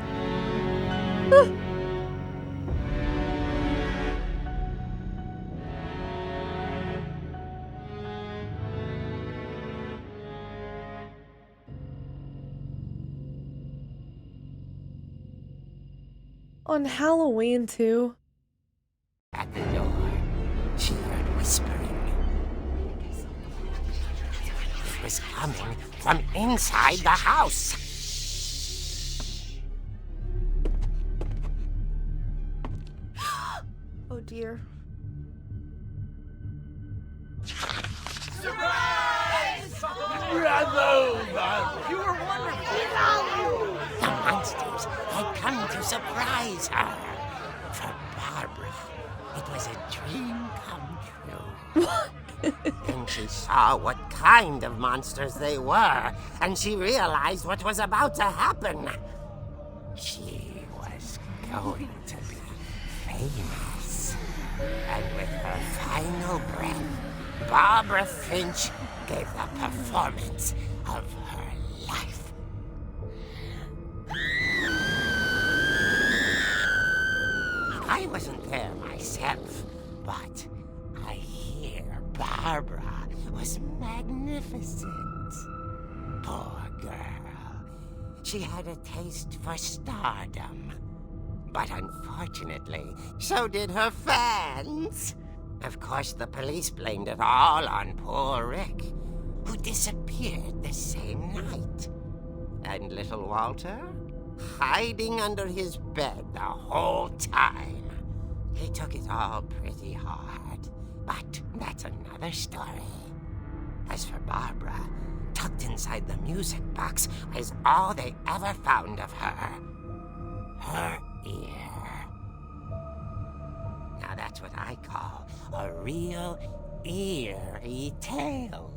On Halloween, too. At the door, she heard whispering. It was coming from inside the house. Oh dear. The monsters had come to surprise her. For Barbara, it was a dream come true. Then she saw what kind of monsters they were, and she realized what was about to happen. She was going to be famous. And with her final breath, Barbara Finch gave the performance of her life. I wasn't there myself, but I hear Barbara was magnificent. Poor girl. She had a taste for stardom. But unfortunately, so did her fans. Of course, the police blamed it all on poor Rick, who disappeared the same night. And little Walter? Hiding under his bed the whole time. He took it all pretty hard, but that's another story. As for Barbara, tucked inside the music box is all they ever found of her. Her ear. Now that's what I call a real eerie tale.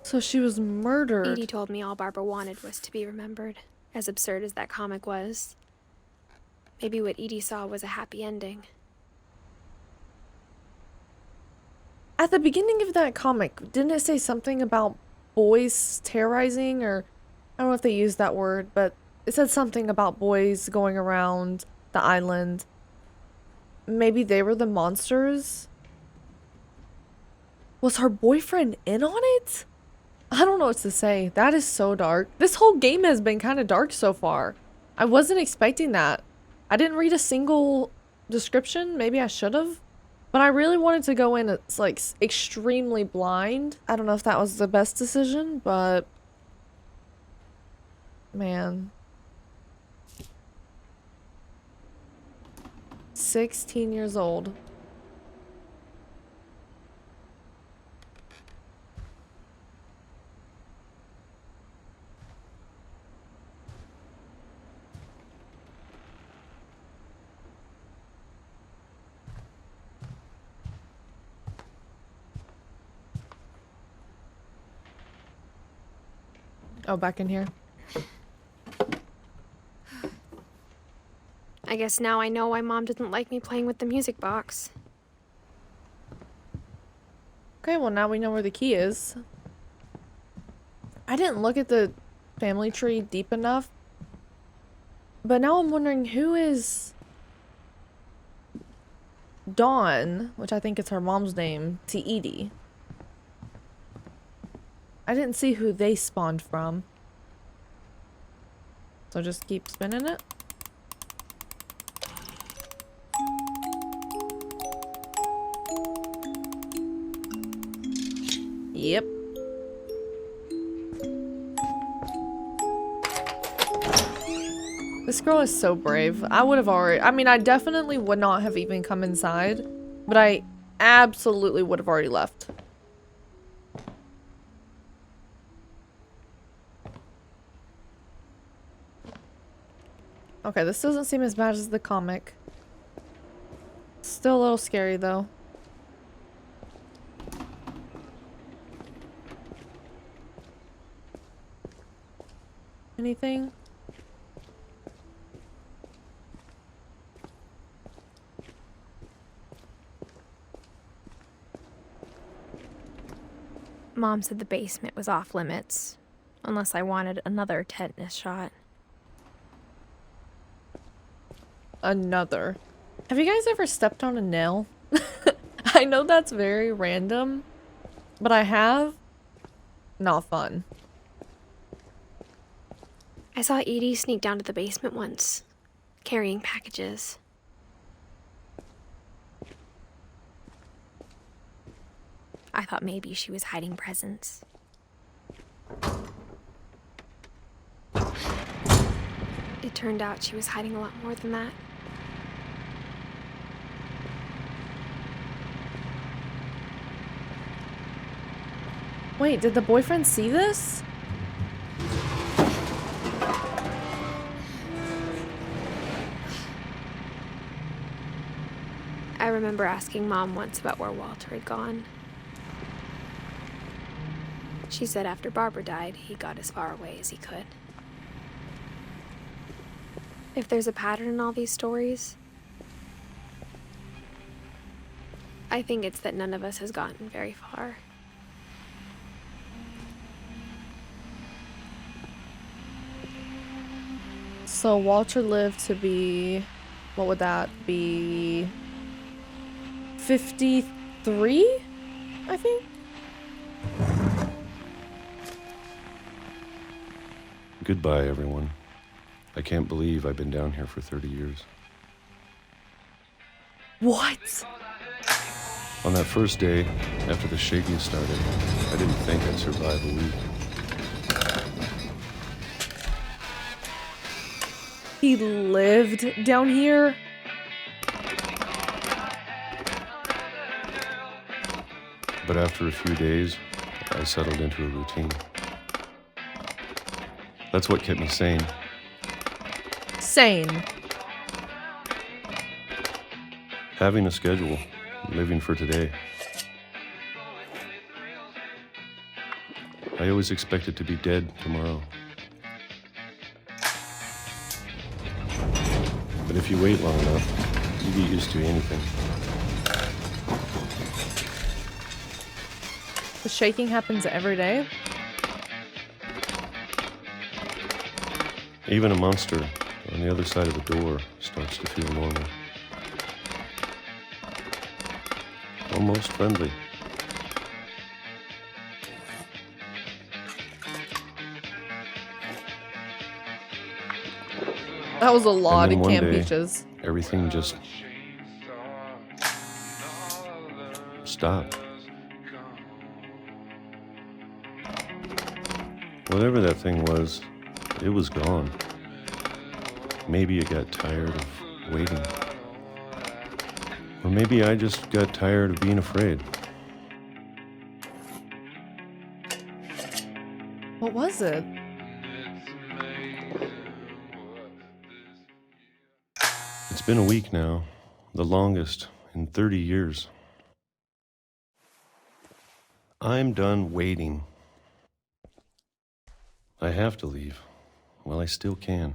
So she was murdered. Edie told me all Barbara wanted was to be remembered, as absurd as that comic was. Maybe what Edie saw was a happy ending. At the beginning of that comic, didn't it say something about boys terrorizing, or I don't know if they used that word, but it said something about boys going around the island. Maybe they were the monsters? Was her boyfriend in on it? I don't know what to say. That is so dark. This whole game has been kind of dark so far. I wasn't expecting that. I didn't read a single description. Maybe I should have. But I really wanted to go in as like extremely blind. I don't know if that was the best decision, but man. 16 years old. Oh, back in here. I guess now I know why Mom didn't like me playing with the music box. Okay, well now we know where the key is. I didn't look at the family tree deep enough. But now I'm wondering who is Dawn, which I think is her mom's name, to Edie. I didn't see who they spawned from. So just keep spinning it. Yep. This girl is so brave. I would have already... I mean, I definitely would not have even come inside. But I absolutely would have already left. Okay, this doesn't seem as bad as the comic. Still a little scary, though. Anything? Mom said the basement was off limits, unless I wanted another tetanus shot. Another. Have you guys ever stepped on a nail? I know that's very random, but I have. Not fun. I saw Edie sneak down to the basement once, carrying packages. I thought maybe she was hiding presents. It turned out she was hiding a lot more than that. Wait, did the boyfriend see this? I remember asking Mom once about where Walter had gone. She said after Barbara died, he got as far away as he could. If there's a pattern in all these stories, I think it's that none of us has gotten very far. So Walter lived to be, what would that be? 53, I think? Goodbye, everyone. I can't believe I've been down here for 30 years. What? On that first day, after the shaking started, I didn't think I'd survive a week. He lived down here? But after a few days, I settled into a routine. That's what kept me sane. Sane. Having a schedule, living for today. I always expected to be dead tomorrow. But if you wait long enough, you get used to anything. The shaking happens every day? Even a monster on the other side of the door starts to feel normal. Almost friendly. That was a lot of one camp day, beaches. Everything just stopped. Whatever that thing was, it was gone. Maybe it got tired of waiting. Or maybe I just got tired of being afraid. What was it? It's been a week now, the longest in 30 years. I'm done waiting. I have to leave while I still can.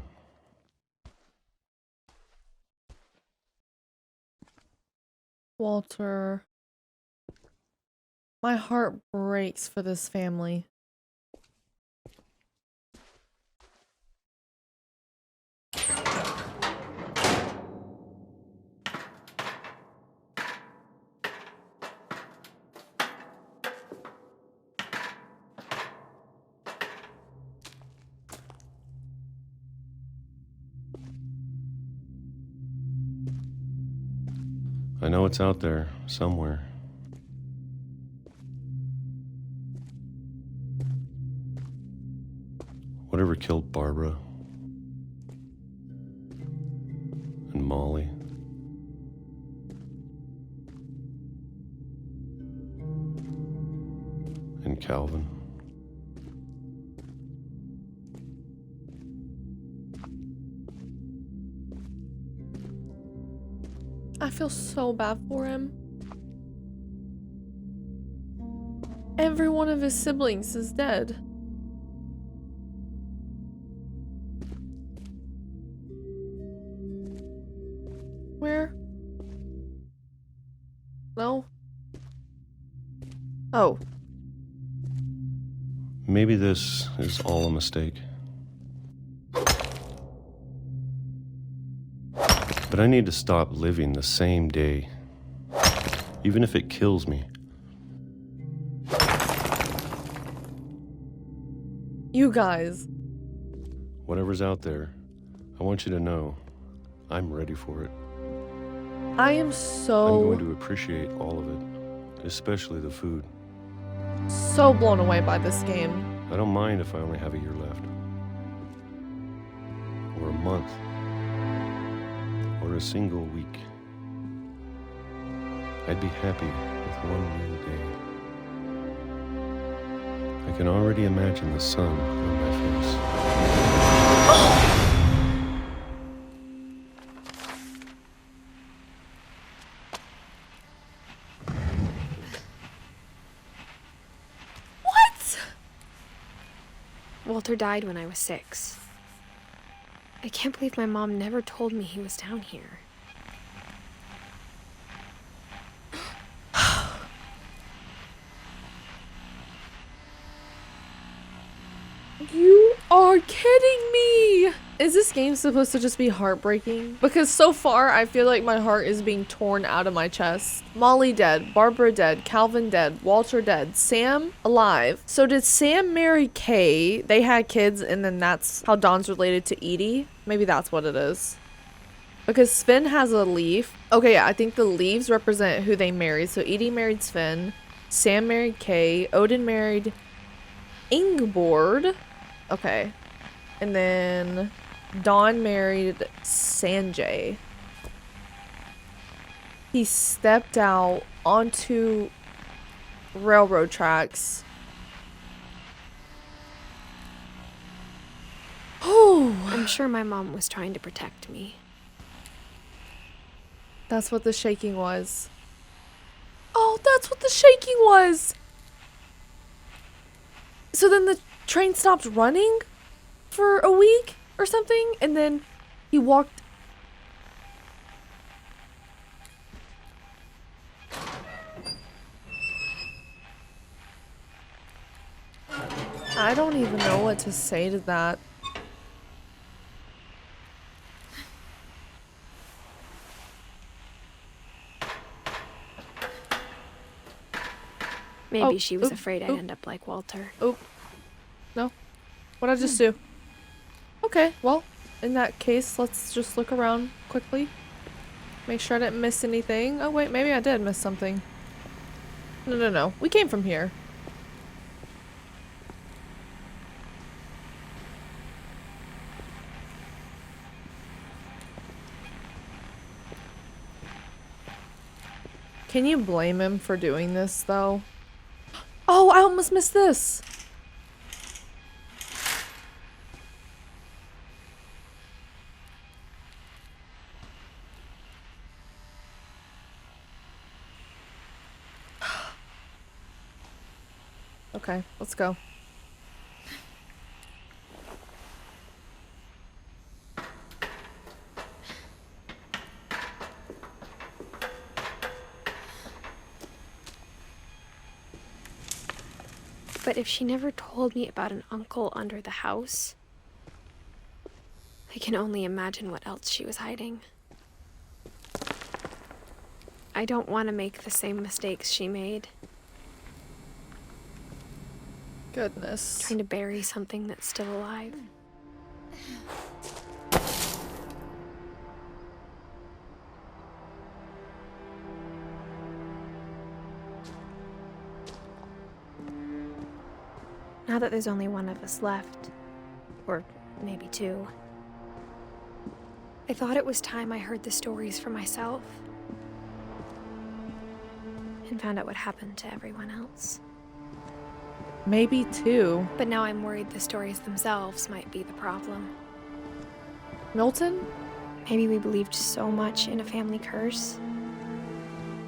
Walter. My heart breaks for this family. I know it's out there somewhere. Whatever killed Barbara and Molly and Calvin. I feel so bad for him. Every one of his siblings is dead. Where? No? Oh. Maybe this is all a mistake. But I need to stop living the same day, even if it kills me. You guys. Whatever's out there, I want you to know I'm ready for it. I am I'm so going to appreciate all of it, especially the food. blown away by this game. I don't mind if I only have a year left. Or a month. Or a single week. I'd be happy with one new day. I can already imagine the sun on my face. What? Walter died when I was 6. I can't believe my mom never told me he was down here. You are kidding me! Is this game supposed to just be heartbreaking? Because so far, I feel like my heart is being torn out of my chest. Molly dead, Barbara dead, Calvin dead, Walter dead, Sam alive. So did Sam marry Kay? They had kids and then that's how Dawn's related to Edie? Maybe that's what it is. Because Sven has a leaf. Okay, yeah, I think the leaves represent who they married. So Edie married Sven, Sam married Kay, Odin married Ingeborg. Okay. And then Dawn married Sanjay. He stepped out onto railroad tracks. Oh, I'm sure my mom was trying to protect me. that's what the shaking was. Oh, that's what the shaking was. So then the train stopped running for a week or something, and then he walked. I don't even know what to say to that. Maybe she was afraid I'd end up like Walter. Oh, no. What'd I just do? Okay, well, in that case, let's just look around quickly. Make sure I didn't miss anything. Oh, wait, maybe I did miss something. No. We came from here. Can you blame him for doing this, though? Oh, I almost missed this. Okay, let's go. But if she never told me about an uncle under the house, I can only imagine what else she was hiding. I don't want to make the same mistakes she made. Goodness. Trying to bury something that's still alive. Now that there's only one of us left, or maybe 2, I thought it was time I heard the stories for myself and found out what happened to everyone else. Maybe 2. But now I'm worried the stories themselves might be the problem. Milton? Maybe we believed so much in a family curse,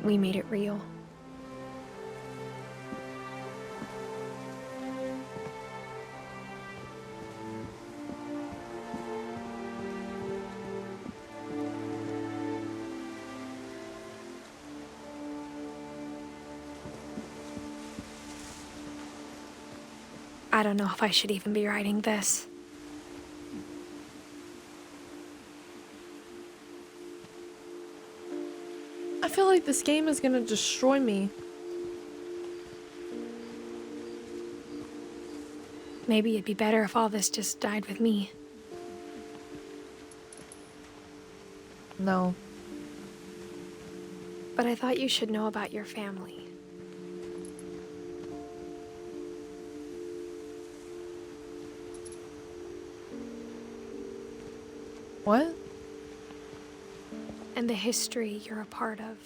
we made it real. I don't know if I should even be writing this. I feel like this game is gonna destroy me. Maybe it'd be better if all this just died with me. No. But I thought you should know about your family. What? And the history you're a part of.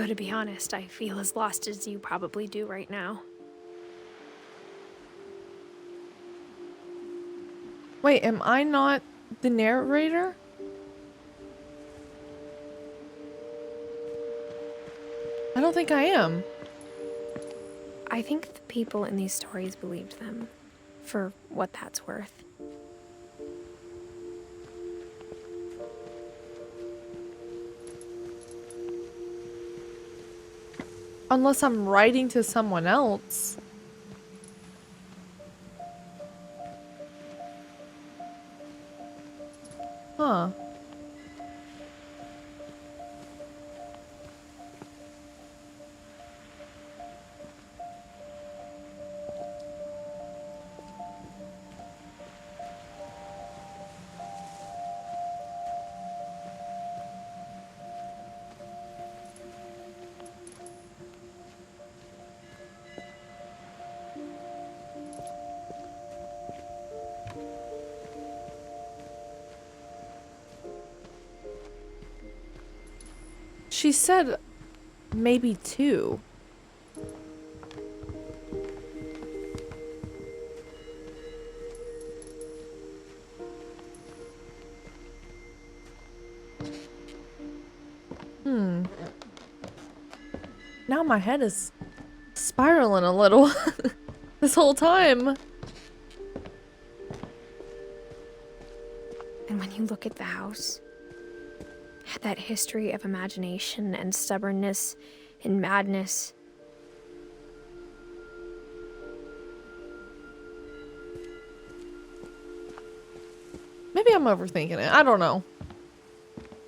Though to be honest, I feel as lost as you probably do right now. Wait, am I not the narrator? I don't think I am. I think the people in these stories believed them, for what that's worth. Unless I'm writing to someone else. Huh. She said maybe 2. Now my head is spiraling a little this whole time. And when you look at the house, it had that history of imagination and stubbornness and madness. Maybe I'm overthinking it. I don't know.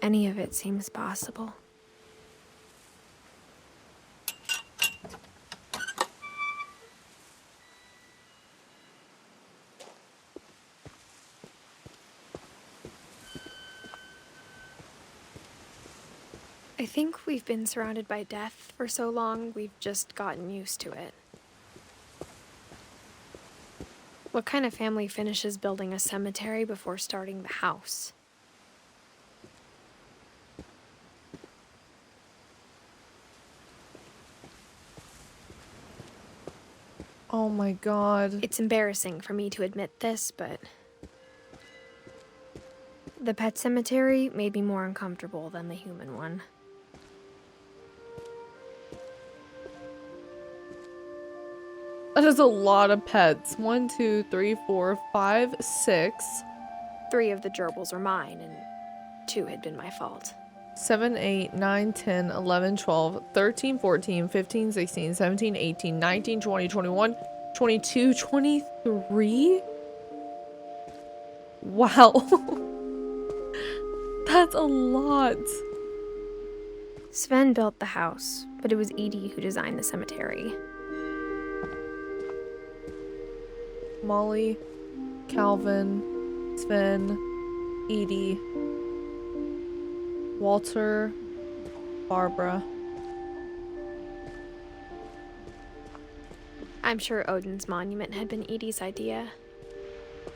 Any of it seems possible. I think we've been surrounded by death for so long, we've just gotten used to it. What kind of family finishes building a cemetery before starting the house? Oh my god. It's embarrassing for me to admit this, but the pet cemetery made me more uncomfortable than the human one. That is a lot of pets. 1, 2, 3, 4, 5, 6. 3 of the gerbils are mine, and 2 had been my fault. 7, 8, 9, 10, 11, 12, 13, 14, 15, 16, 17, 18, 19, 20, 21, 22, 23? Wow. That's a lot. Sven built the house, but it was Edie who designed the cemetery. Molly, Calvin, Sven, Edie, Walter, Barbara. I'm sure Odin's monument had been Edie's idea.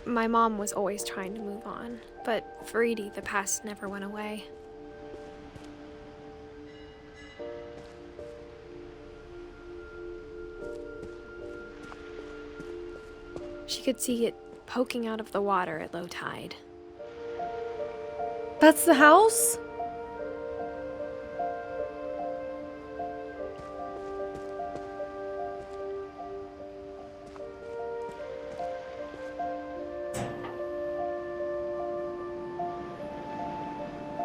My mom was always trying to move on, but for Edie, the past never went away. She could see it poking out of the water at low tide. That's the house?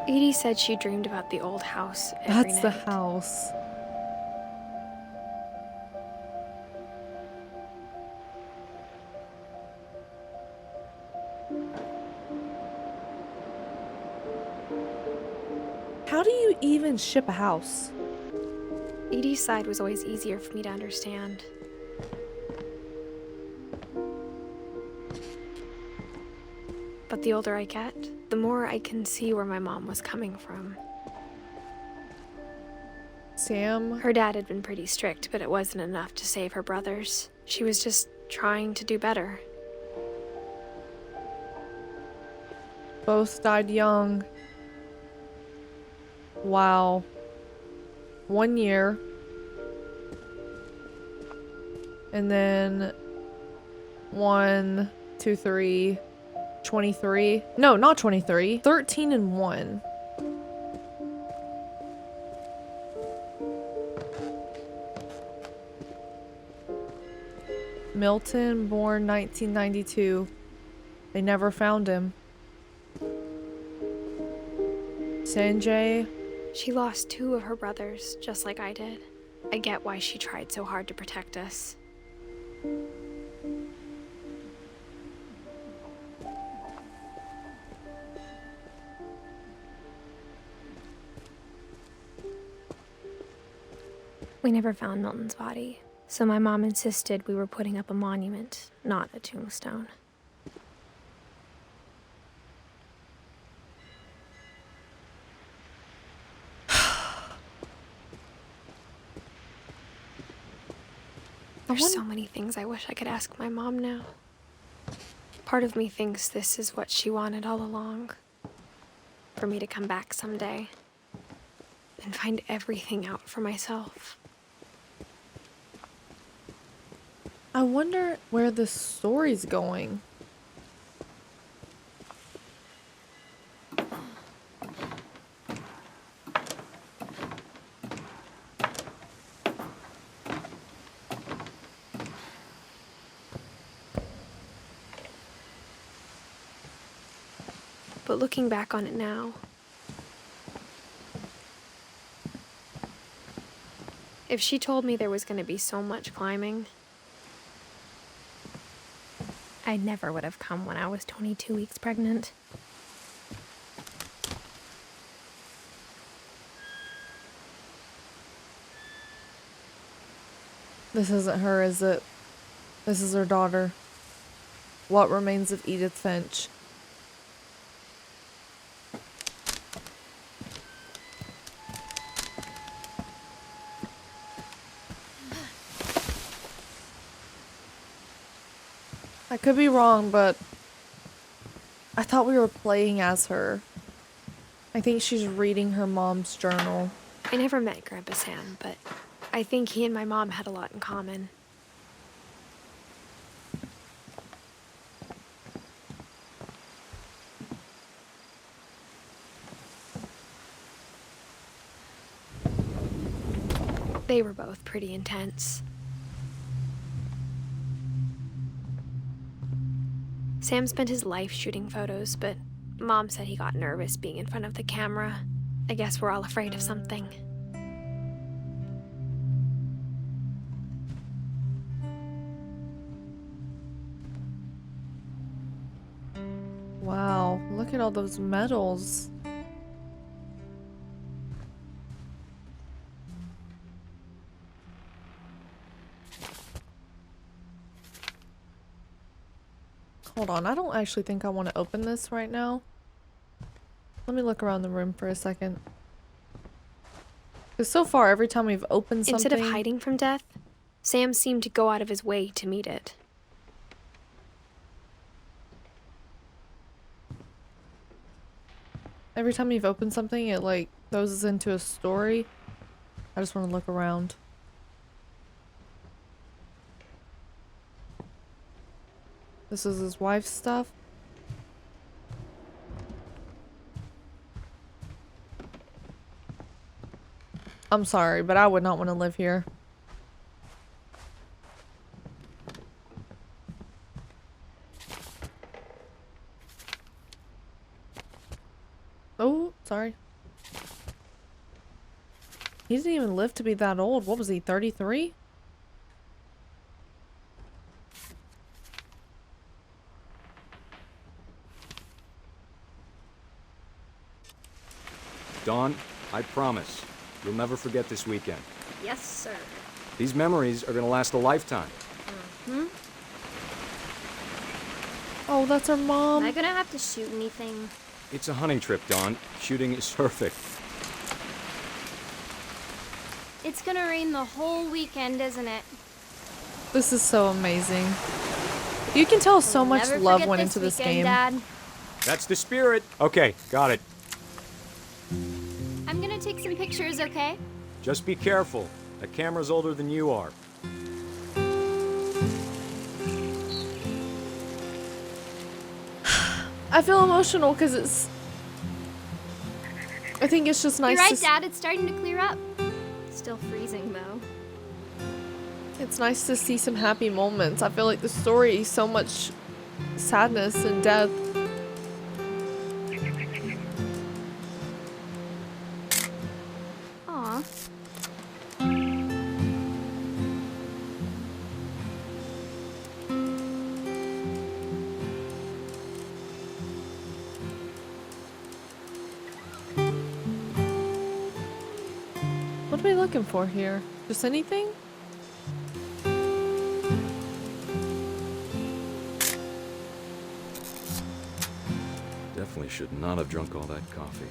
Edie said she dreamed about the old house every That's night. the house. How do you even ship a house? Edie's side was always easier for me to understand. But the older I get, the more I can see where my mom was coming from. Sam? Her dad had been pretty strict, but it wasn't enough to save her brothers. She was just trying to do better. Both died young. Wow. 1 year. And then 1, 2, 3, 23. No, not 23. 13 and 1. Milton, born 1992. They never found him. Sanjay. She lost 2 of her brothers, just like I did. I get why she tried so hard to protect us. We never found Milton's body, so my mom insisted we were putting up a monument, not a tombstone. There's so many things I wish I could ask my mom now. Part of me thinks this is what she wanted all along. For me to come back someday and find everything out for myself. I wonder where this story's going. But looking back on it now, if she told me there was going to be so much climbing, I never would have come when I was 22 weeks pregnant. This isn't her, is it? This is her daughter. What Remains of Edith Finch. I could be wrong, but I thought we were playing as her. I think she's reading her mom's journal. I never met Grandpa Sam, but I think he and my mom had a lot in common. They were both pretty intense. Sam spent his life shooting photos, but Mom said he got nervous being in front of the camera. I guess we're all afraid of something. Wow, look at all those medals. Hold on, I don't actually think I want to open this right now. Let me look around the room for a second. Because so far, every time we've opened something... Instead of hiding from death, Sam seemed to go out of his way to meet it. Every time you've opened something, it like throws us into a story. I just want to look around. This is his wife's stuff. I'm sorry, but I would not want to live here. Oh, sorry. He didn't even live to be that old. What was he, 33? Dawn, I promise, you'll never forget this weekend. Yes, sir. These memories are gonna last a lifetime. Hmm? Oh, that's her mom. Am I gonna have to shoot anything? It's a hunting trip, Dawn. Shooting is perfect. It's gonna rain the whole weekend, isn't it? This is so amazing. You can tell so much Never love forget went into this weekend, game. Dad. That's the spirit. Okay, got it. I'm gonna take some pictures, okay? Just be careful. That camera's older than you are. I feel emotional because I think it's just nice You're right, to Dad. It's starting to clear up. Still freezing, though. It's nice to see some happy moments. I feel like the story is so much sadness and death. Aw. What are we looking for here? Just anything? Definitely should not have drunk all that coffee.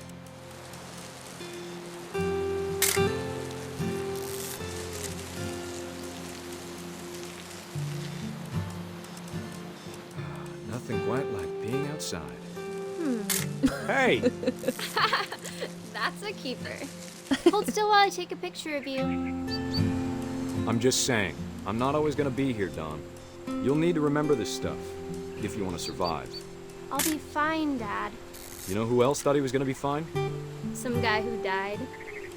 Nothing quite like being outside. Hey! That's a keeper. Hold still while I take a picture of you. I'm just saying, I'm not always gonna be here, Dawn. You'll need to remember this stuff, if you want to survive. I'll be fine, Dad. You know who else thought he was gonna be fine? Some guy who died.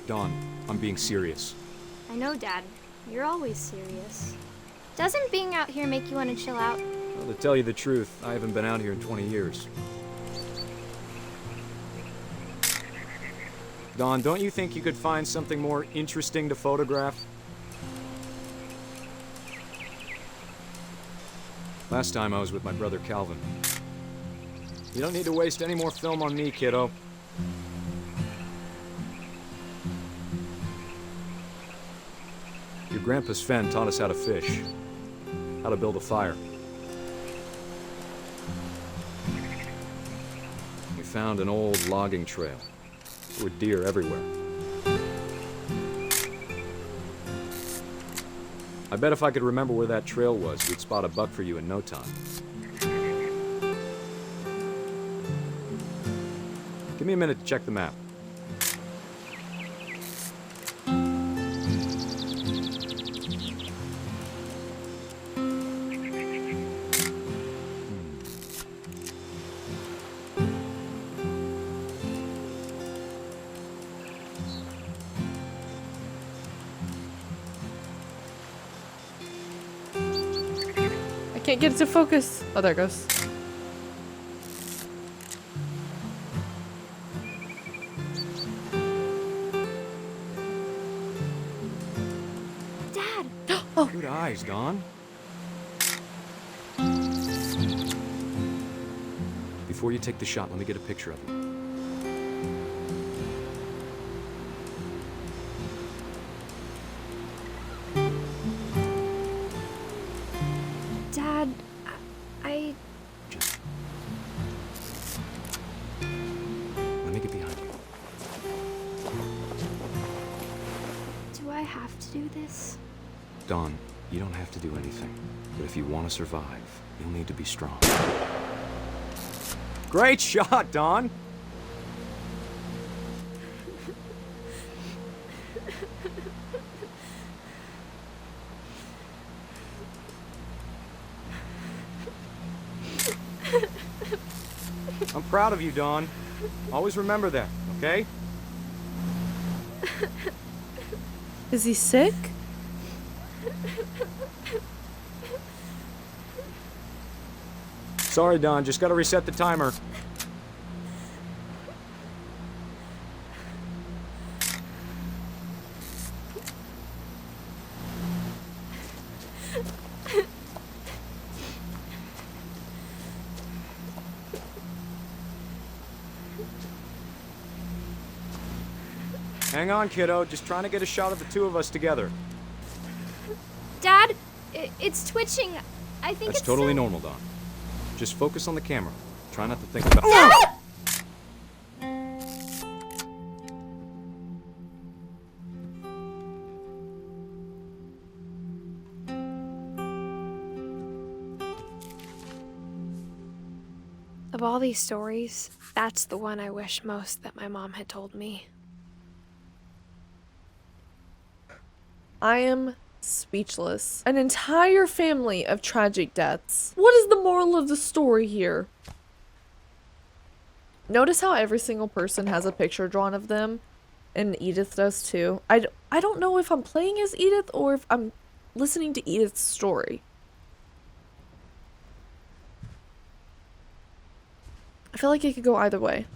Dawn, I'm being serious. I know, Dad. You're always serious. Doesn't being out here make you want to chill out? Well, to tell you the truth, I haven't been out here in 20 years. Dawn, don't you think you could find something more interesting to photograph? Last time I was with my brother Calvin. You don't need to waste any more film on me, kiddo. Your grandpa Sven taught us how to fish, how to build a fire. We found an old logging trail. There were deer everywhere. I bet if I could remember where that trail was, we'd spot a buck for you in no time. Give me a minute to check the map. Can't get it to focus. Oh, there it goes. Dad! Oh. Good eyes, Dawn. Before you take the shot, let me get a picture of you. Dad, Just... Let me get behind you. do I have to do this? Dawn, you don't have to do anything. But if you want to survive, you'll need to be strong. Great shot, Dawn! I'm proud of you, Dawn. Always remember that, okay? Is he sick? Sorry, Dawn. Just gotta reset the timer. Hang on, kiddo. Just trying to get a shot of the two of us together. Dad, it's twitching. I think That's it's totally so... normal, Dawn. Just focus on the camera. Try not to think about... Of all these stories, that's the one I wish most that my mom had told me. I am speechless. An entire family of tragic deaths. What is the moral of the story here? Notice how every single person has a picture drawn of them, and Edith does too. I don't know if I'm playing as Edith or if I'm listening to Edith's story. I feel like it could go either way.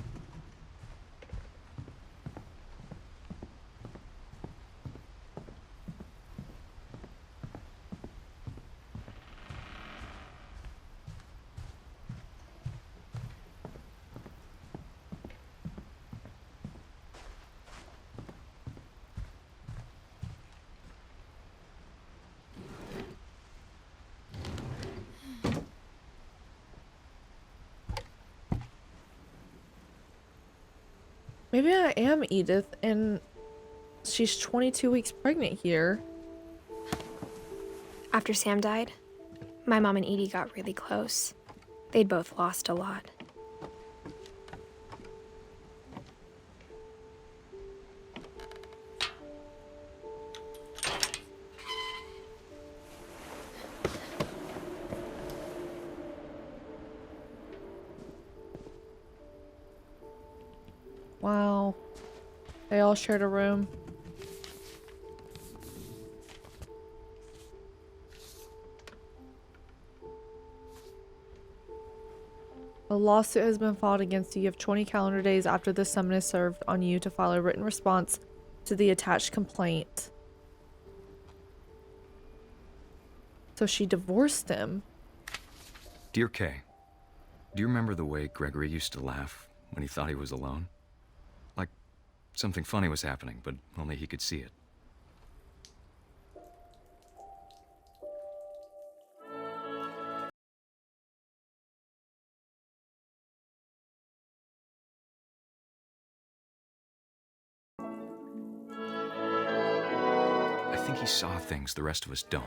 Maybe I am Edith and she's 22 weeks pregnant here. After Sam died, my mom and Edie got really close. They'd both lost a lot. Wow. They all shared a room. A lawsuit has been filed against you. You have 20 calendar days after this summon is served on you to file a written response to the attached complaint. So she divorced him. Dear Kay, do you remember the way Gregory used to laugh when he thought he was alone? Like something funny was happening, but only he could see it. I think he saw things the rest of us don't.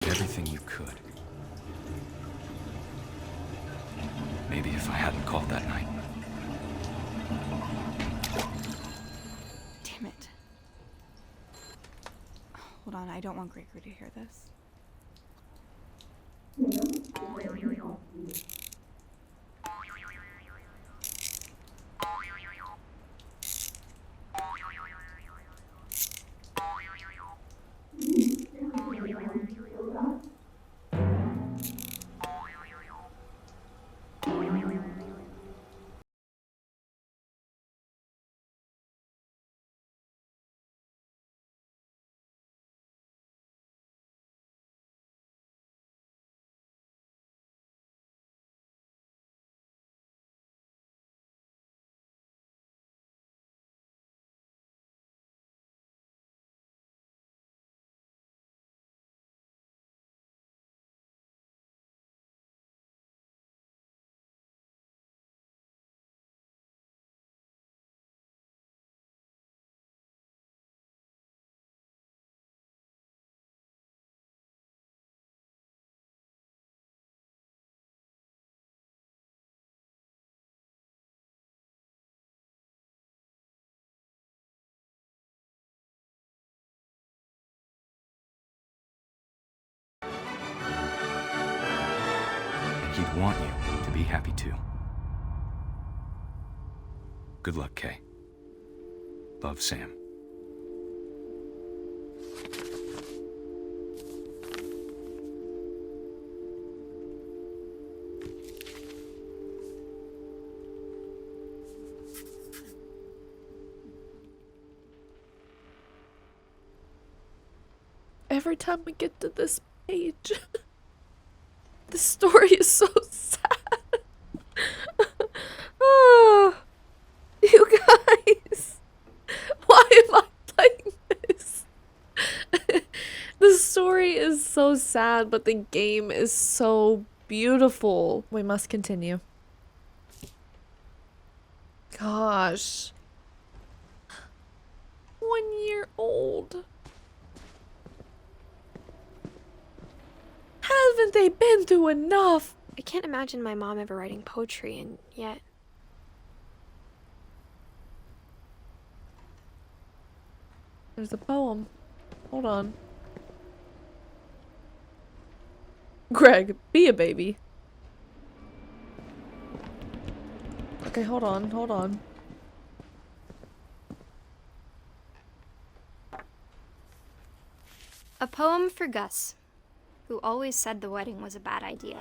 Everything you could. Maybe if I hadn't called that night. Damn it. Hold on, I don't want Gregory to hear this. he'd want you to be happy too. Good luck, Kay. Love, Sam. Every time we get to this page, the story is so sad. Oh, you guys, why am I playing this? The story is so sad, but the game is so beautiful. We must continue. Gosh. 1 year old. Haven't they been through enough? I can't imagine my mom ever writing poetry, and yet... There's a poem. Hold on. Greg, be a baby. Okay, hold on, hold on. A poem for Gus, who always said the wedding was a bad idea.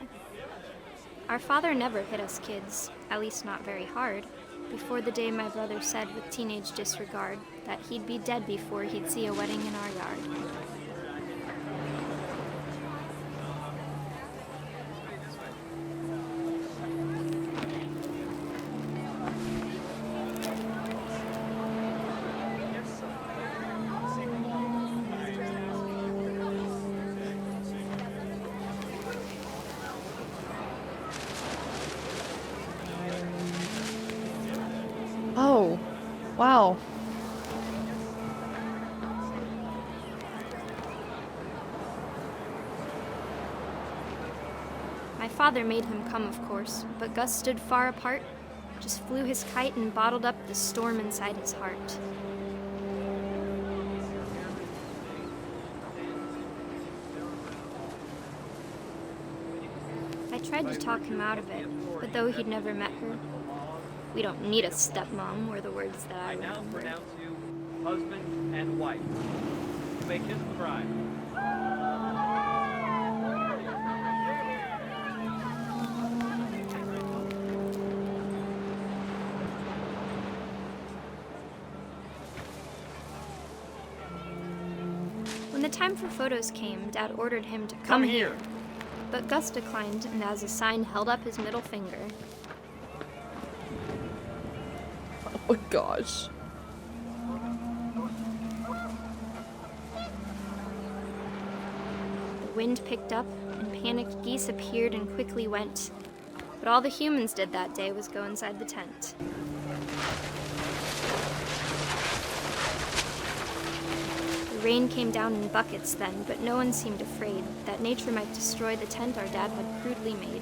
Our father never hit us kids, at least not very hard, before the day my brother said with teenage disregard that he'd be dead before he'd see a wedding in our yard. Oh, wow. My father made him come, of course, but Gus stood far apart, just flew his kite and bottled up the storm inside his heart. I tried to talk him out of it, but though he'd never met her, "We don't need a stepmom," were the words that I now remember. pronounce you husband and wife. You may kiss the bride. When the time for photos came, Dad ordered him to come here. But Gus declined and as a sign held up his middle finger. Oh my gosh. The wind picked up and panicked geese appeared and quickly went. But all the humans did that day was go inside the tent. The rain came down in buckets then, but no one seemed afraid that nature might destroy the tent our dad had crudely made.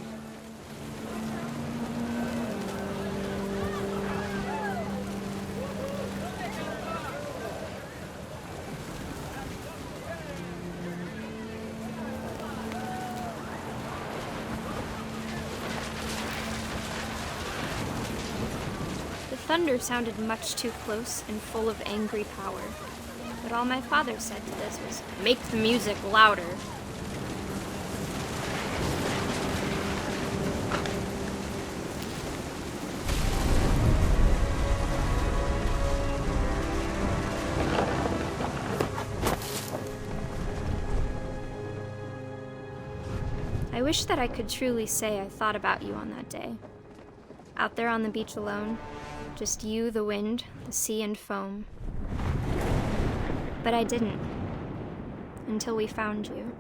The thunder sounded much too close and full of angry power. But all my father said to this was, "Make the music louder." I wish that I could truly say I thought about you on that day. Out there on the beach alone, just you, the wind, the sea, and foam. But I didn't, until we found you.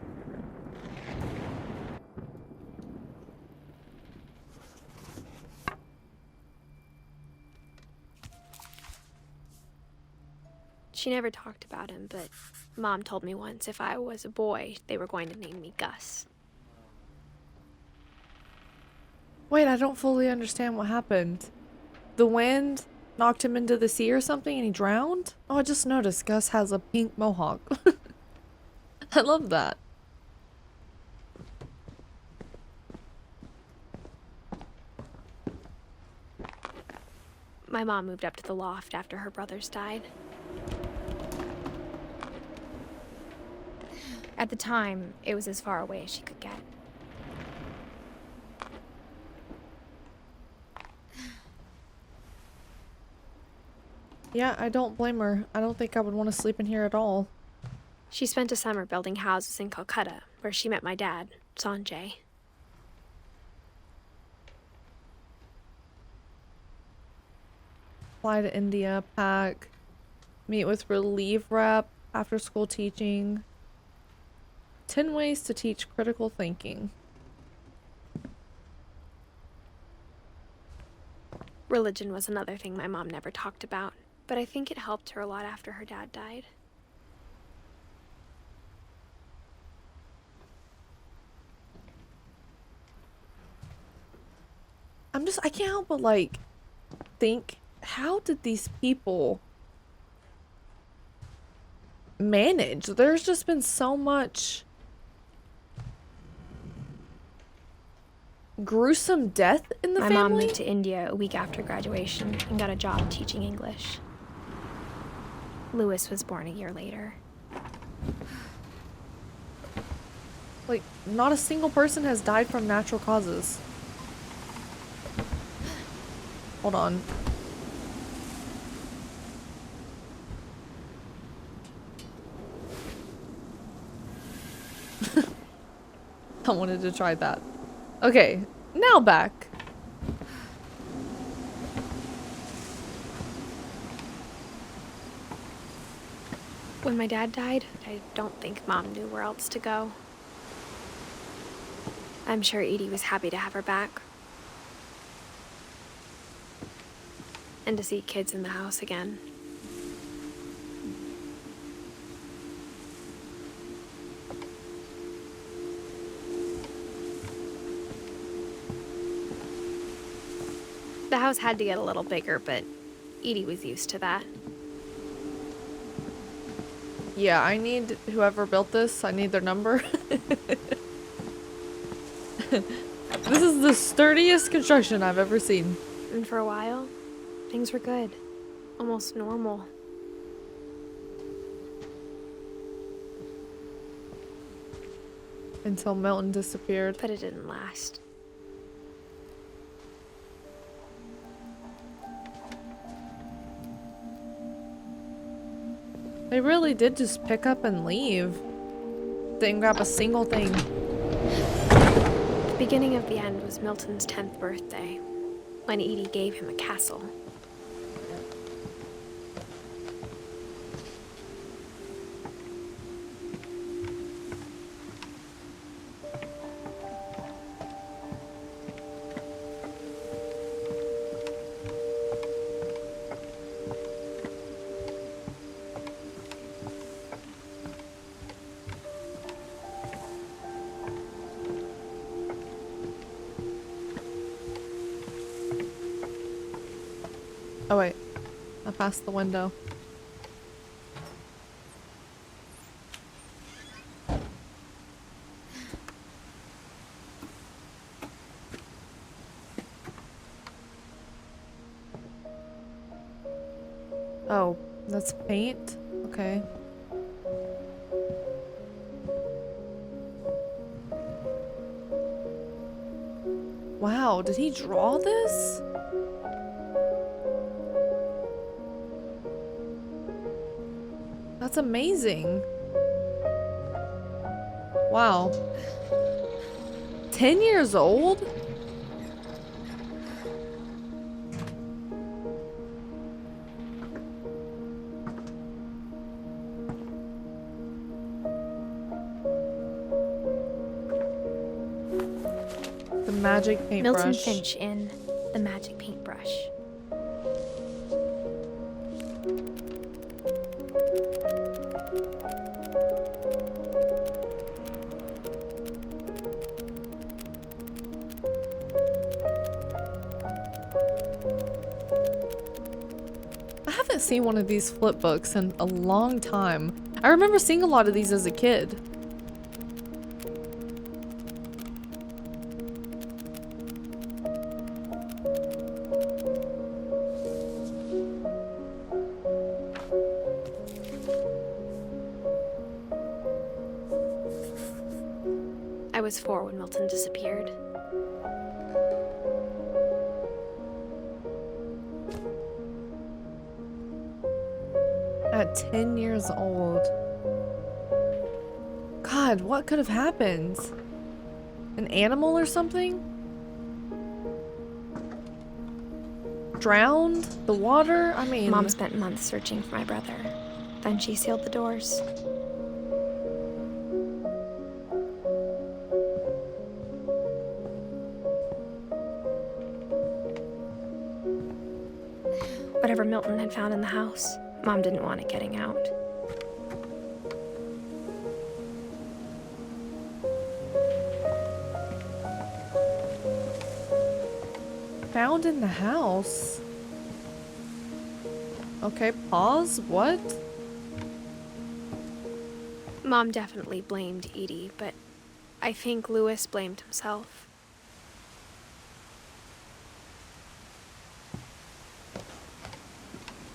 She never talked about him, but Mom told me once if I was a boy, they were going to name me Gus. Wait, I don't fully understand what happened. The wind knocked him into the sea or something and he drowned? Oh, I just noticed Gus has a pink mohawk. I love that. My mom moved up to the loft after her brothers died. At the time, it was as far away as she could get. Yeah, I don't blame her. I don't think I would want to sleep in here at all. She spent a summer building houses in Calcutta, where she met my dad, Sanjay. Fly to India, pack, meet with relief rep, after school teaching. 10 ways to teach critical thinking. Religion was another thing my mom never talked about, but I think it helped her a lot after her dad died. I can't help but like think, how did these people manage? There's just been so much gruesome death in the My family. mom moved to India a week after graduation and got a job teaching English. Lewis was born a year later. Like, not a single person has died from natural causes. Hold on. I wanted to try that. Okay, now back. When my dad died, I don't think Mom knew where else to go. I'm sure Edie was happy to have her back. And to see kids in the house again. The house had to get a little bigger, but Edie was used to that. Yeah, I need whoever built this, I need their number. This is the sturdiest construction I've ever seen. And for a while, things were good. Almost normal. Until Milton disappeared. But it didn't last. They really did just pick up and leave. Didn't grab a single thing. The beginning of the end was Milton's 10th birthday, when Edie gave him a castle. Oh wait, I passed the window. Oh, that's paint? Okay. Wow, did he draw this? That's amazing. Wow. 10 years old? The magic paintbrush. Milton Finch in The Magic Paintbrush. I haven't seen one of these flip books in a long time. I remember seeing a lot of these as a kid. I was 4 when Milton disappeared. At 10 years old. God, what could have happened? An animal or something? Drowned? The water? I mean... Mom spent months searching for my brother. Then she sealed the doors. Whatever Milton had found in the house, Mom didn't want it getting out. Found in the house? Okay, pause. What? Mom definitely blamed Edie, but I think Lewis blamed himself.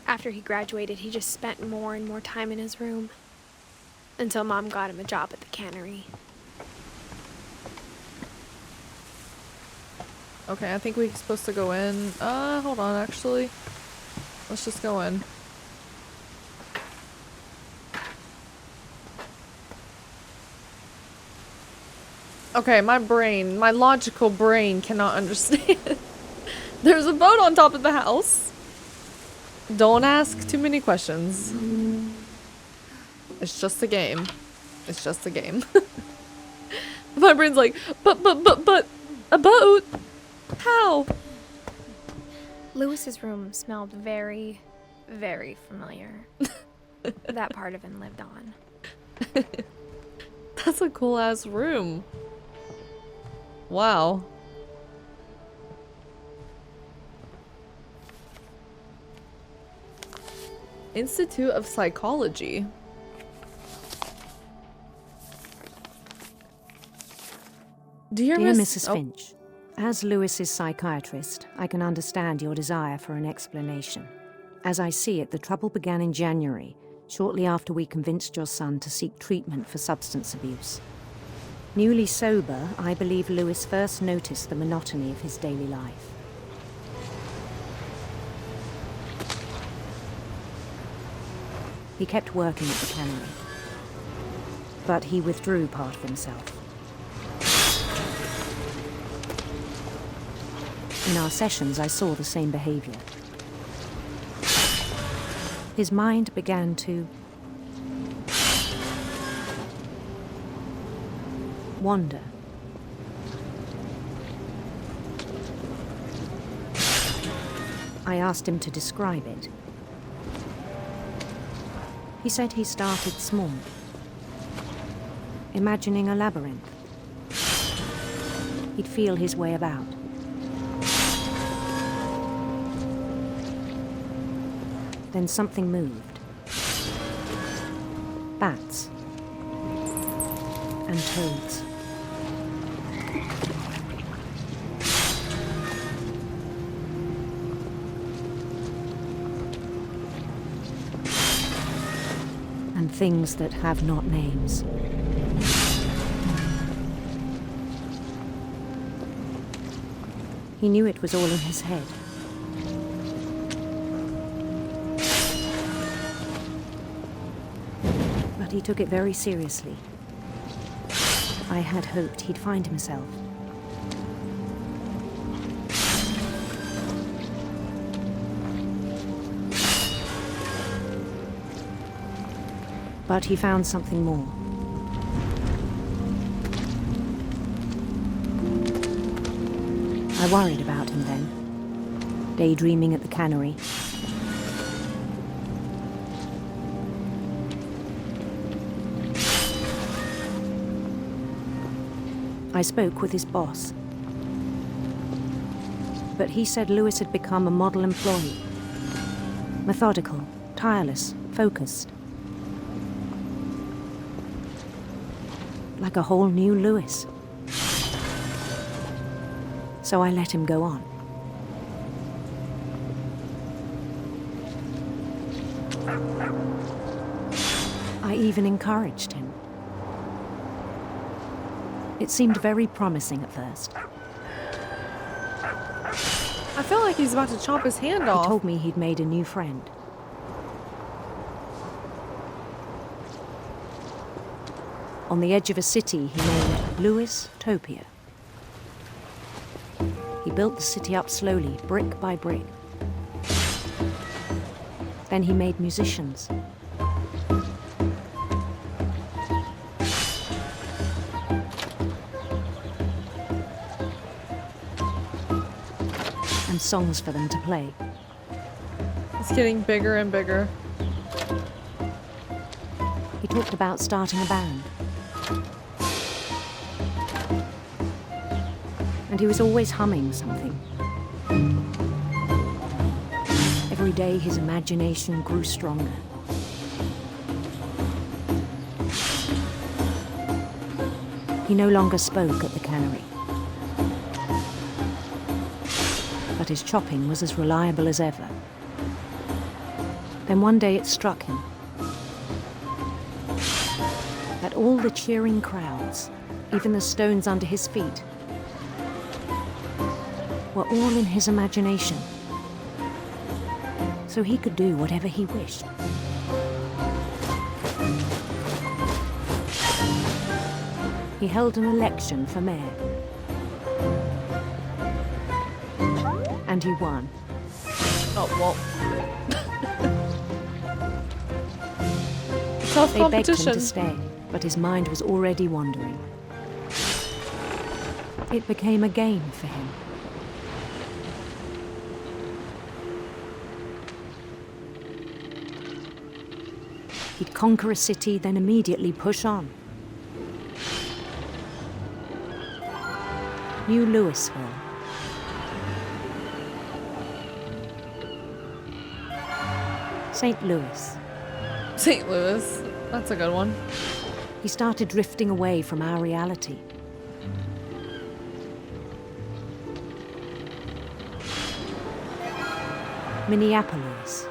After he graduated, he just spent more and more time in his room. Until Mom got him a job at the cannery. Okay, I think we're supposed to go in. Hold on, actually. Let's just go in. Okay, my logical brain cannot understand. There's a boat on top of the house. Don't ask too many questions. It's just a game. It's just a game. My brain's like, but, a boat? How? Lewis's room smelled very, very familiar. That part of him lived on. That's a cool ass room. Wow. Institute of Psychology. Dear Mrs. Finch, as Lewis's psychiatrist, I can understand your desire for an explanation. As I see it, the trouble began in January, shortly after we convinced your son to seek treatment for substance abuse. Newly sober, I believe Lewis first noticed the monotony of his daily life. He kept working at the cannery, but he withdrew part of himself. In our sessions, I saw the same behavior. His mind began to wander. I asked him to describe it. He said he started small, imagining a labyrinth. He'd feel his way about. Then something moved. Bats and toads. And things that have not names. He knew it was all in his head. But he took it very seriously. I had hoped he'd find himself. But he found something more. I worried about him then, daydreaming at the cannery. I spoke with his boss, but he said Lewis had become a model employee. Methodical, tireless, focused. Like a whole new Lewis. So I let him go on. I even encouraged him. It seemed very promising at first. I feel like he's about to chop his hand off. He told me he'd made a new friend. On the edge of a city he named Lewis Topia. He built the city up slowly, brick by brick. Then he made musicians. And songs for them to play. It's getting bigger and bigger. He talked about starting a band. And he was always humming something. Every day his imagination grew stronger. He no longer spoke at the cannery. But his chopping was as reliable as ever. Then one day it struck him that all the cheering crowds, even the stones under his feet, were all in his imagination. So he could do whatever he wished. He held an election for mayor. And he won. Oh, well. Tough They begged him competition. to stay, but his mind was already wandering. It became a game for him. He'd conquer a city, then immediately push on. New Louisville. St. Louis. St. Louis. That's a good one. He started drifting away from our reality. Minneapolis.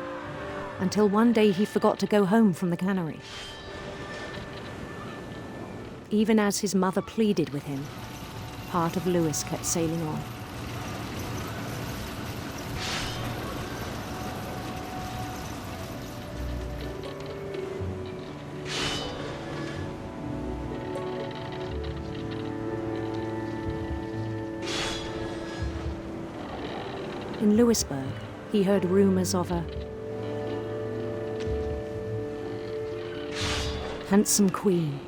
Until one day he forgot to go home from the cannery. Even as his mother pleaded with him, part of Lewis kept sailing on. In Lewisburg, he heard rumors of a handsome queen.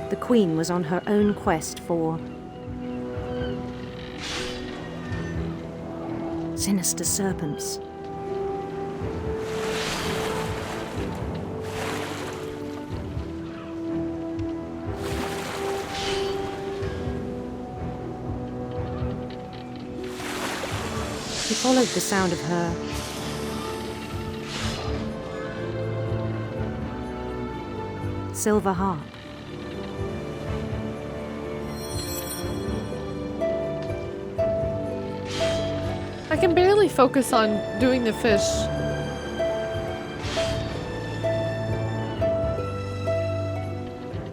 The queen was on her own quest for sinister serpents. He followed the sound of her silver harp. I can barely focus on doing the fish.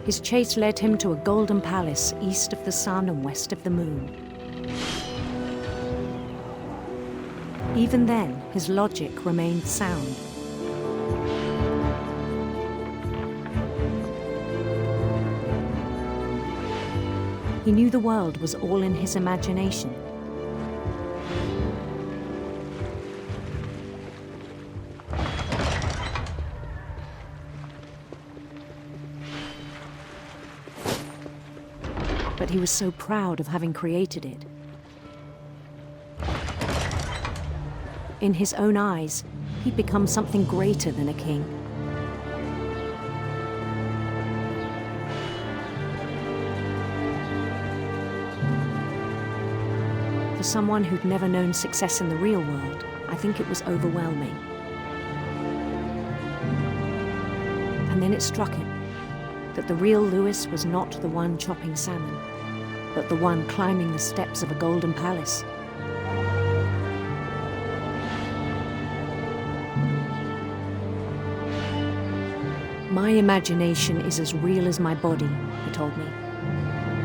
His chase led him to a golden palace east of the sun and west of the moon. Even then, his logic remained sound. He knew the world was all in his imagination. But he was so proud of having created it. In his own eyes, he'd become something greater than a king. For someone who'd never known success in the real world, I think it was overwhelming. And then it struck him that the real Lewis was not the one chopping salmon. but the one climbing the steps of a golden palace. My imagination is as real as my body, he told me.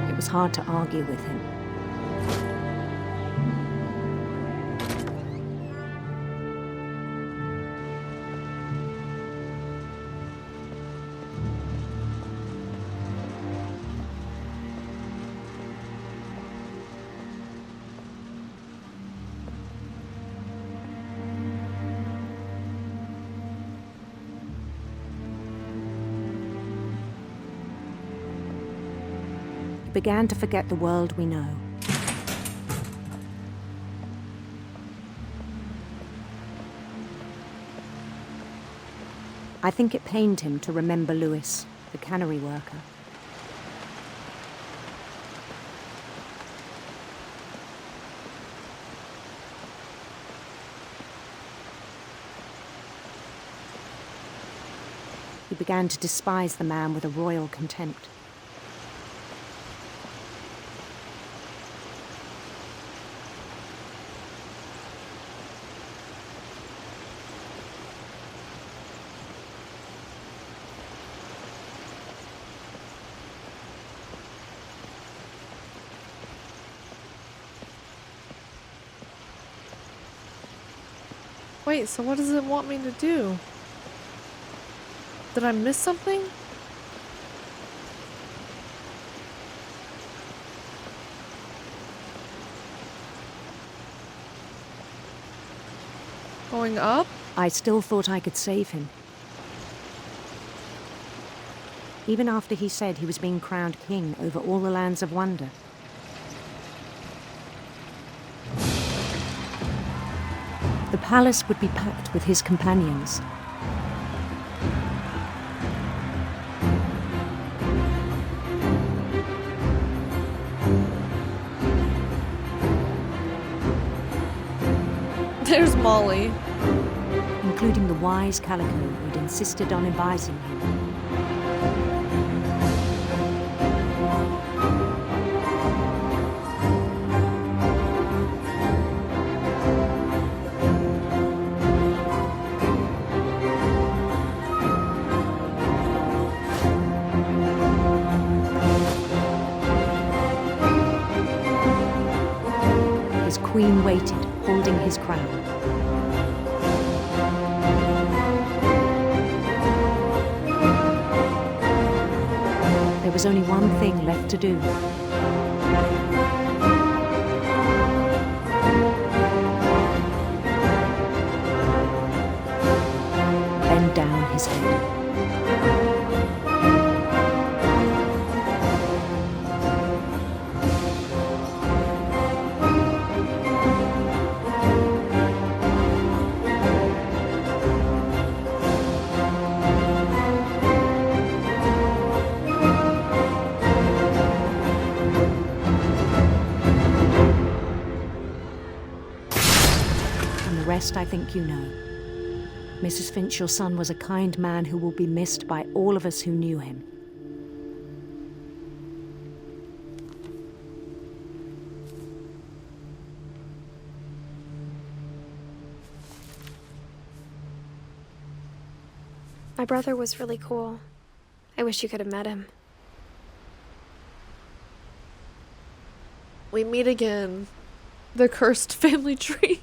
It was hard to argue with him. Began to forget the world we know. I think it pained him to remember Lewis, the cannery worker. He began to despise the man with a royal contempt. Wait, so what does it want me to do? Did I miss something? Going up? I still thought I could save him. Even after he said he was being crowned king over all the lands of wonder. The palace would be packed with his companions. There's Molly. Including the wise Calico who'd insisted on advising him. His queen waited, holding his crown. There was only one thing left to do. Bend down his head. I think you know. Mrs. Finch, your son was a kind man who will be missed by all of us who knew him. My brother was really cool. I wish you could have met him. We meet again. The cursed family tree.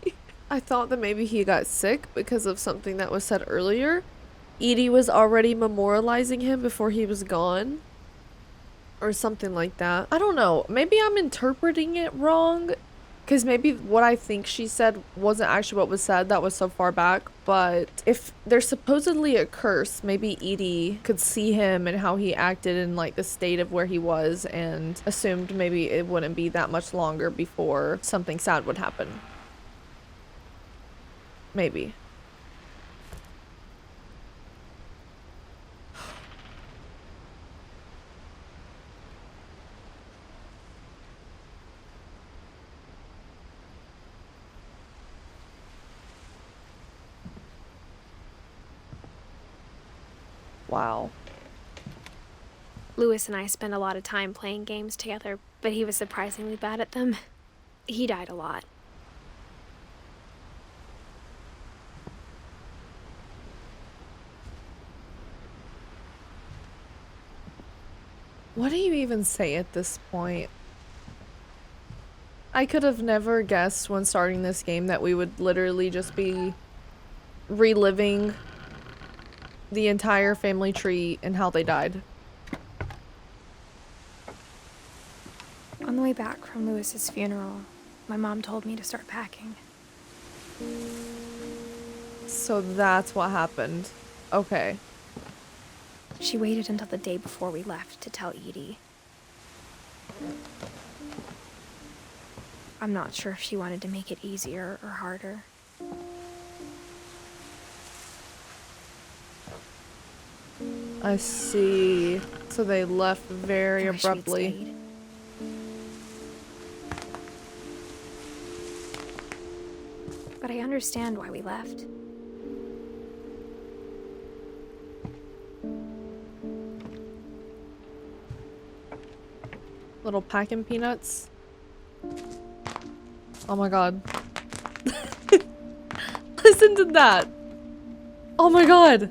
I thought that maybe he got sick because of something that was said earlier. Edie was already memorializing him before he was gone. Or something like that. I don't know. Maybe I'm interpreting it wrong. Because maybe what I think she said wasn't actually what was said. That was so far back. But if there's supposedly a curse, maybe Edie could see him and how he acted in like the state of where he was. And assumed maybe it wouldn't be that much longer before something sad would happen. Maybe. Wow. Lewis and I spend a lot of time playing games together, but he was surprisingly bad at them. He died a lot. What do you even say at this point? I could have never guessed when starting this game that we would literally just be reliving the entire family tree and how they died. On the way back from Lewis's funeral, my mom told me to start packing. So that's what happened. Okay. She waited until the day before we left to tell Edie. I'm not sure if she wanted to make it easier or harder. I see. So they left very abruptly. But I understand why we left. Little packing peanuts. Oh my god. Listen to that. Oh my god.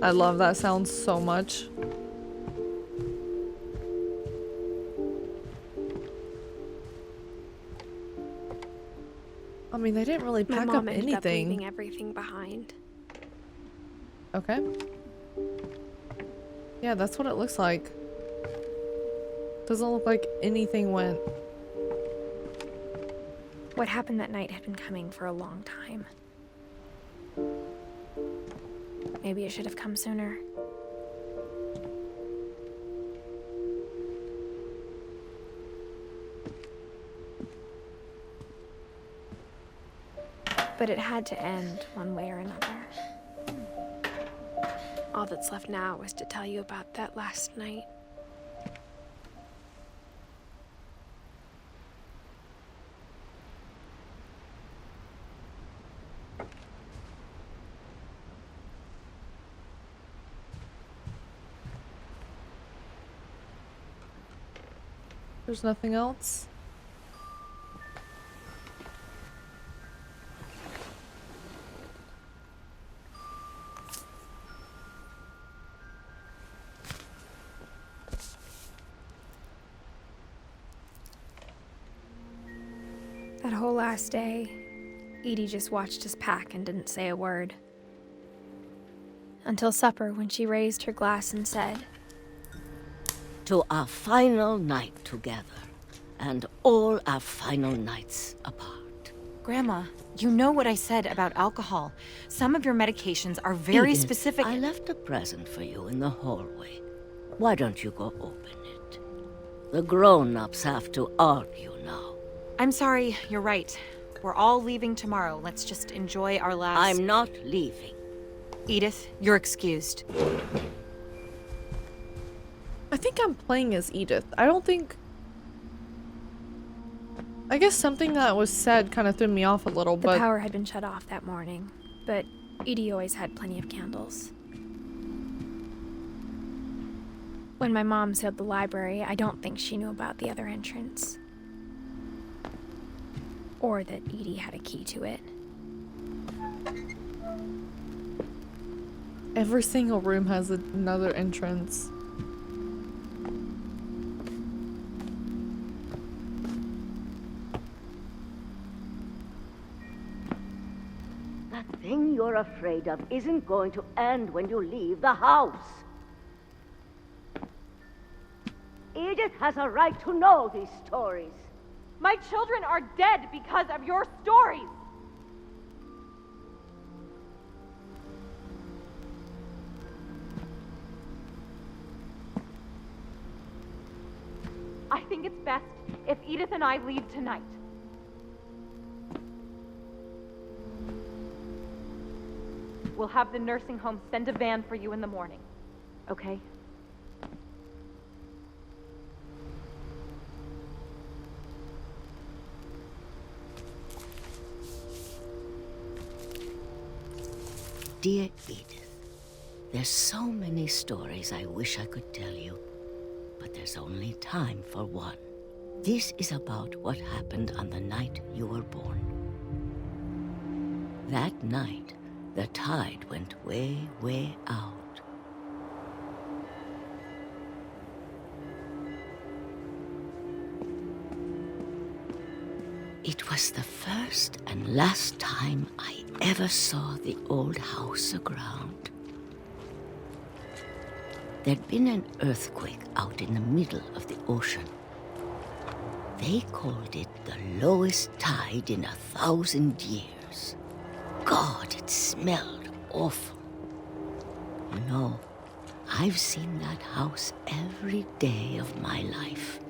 I love that sound so much. I mean, they didn't really pack up anything. My mom ended up leaving everything behind. Okay. Yeah, that's what it looks like. Doesn't look like anything went. What happened that night had been coming for a long time. Maybe it should have come sooner. But it had to end one way or another. All that's left now is to tell you about that last night. There's nothing else? That whole last day, Edie just watched us pack and didn't say a word. Until supper, when she raised her glass and said, "To our final night together, and all our final nights apart." Grandma, you know what I said about alcohol. Some of your medications are very Edith, specific. I left a present for you in the hallway. Why don't you go open it? The grown-ups have to argue now. I'm sorry, you're right. We're all leaving tomorrow. Let's just enjoy our last... I'm not leaving. Edith, you're excused. I think I'm playing as Edith. I don't think... I guess something that was said kind of threw me off a little, but... The power had been shut off that morning, but Edie always had plenty of candles. When my mom sealed the library, I don't think she knew about the other entrance. Or that Edie had a key to it. Every single room has another entrance. That thing you're afraid of isn't going to end when you leave the house. Edith has a right to know these stories. My children are dead because of your stories! I think it's best if Edith and I leave tonight. We'll have the nursing home send a van for you in the morning, okay? Dear Edith, There's so many stories I wish I could tell you, but there's only time for one. This is about what happened on the night you were born. That night, the tide went way, way out. It was the first and last time I ever saw the old house aground. There'd been an earthquake out in the middle of the ocean. They called it the lowest tide in 1,000 years. God, it smelled awful. You know, I've seen that house every day of my life.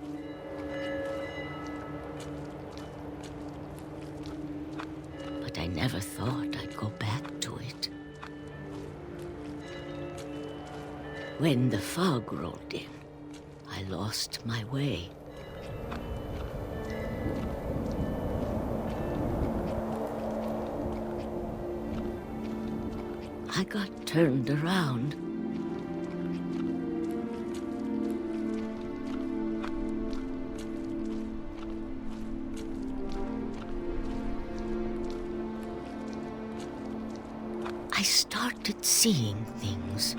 But I never thought I'd go back to it. When the fog rolled in, I lost my way. I got turned around. I started seeing things.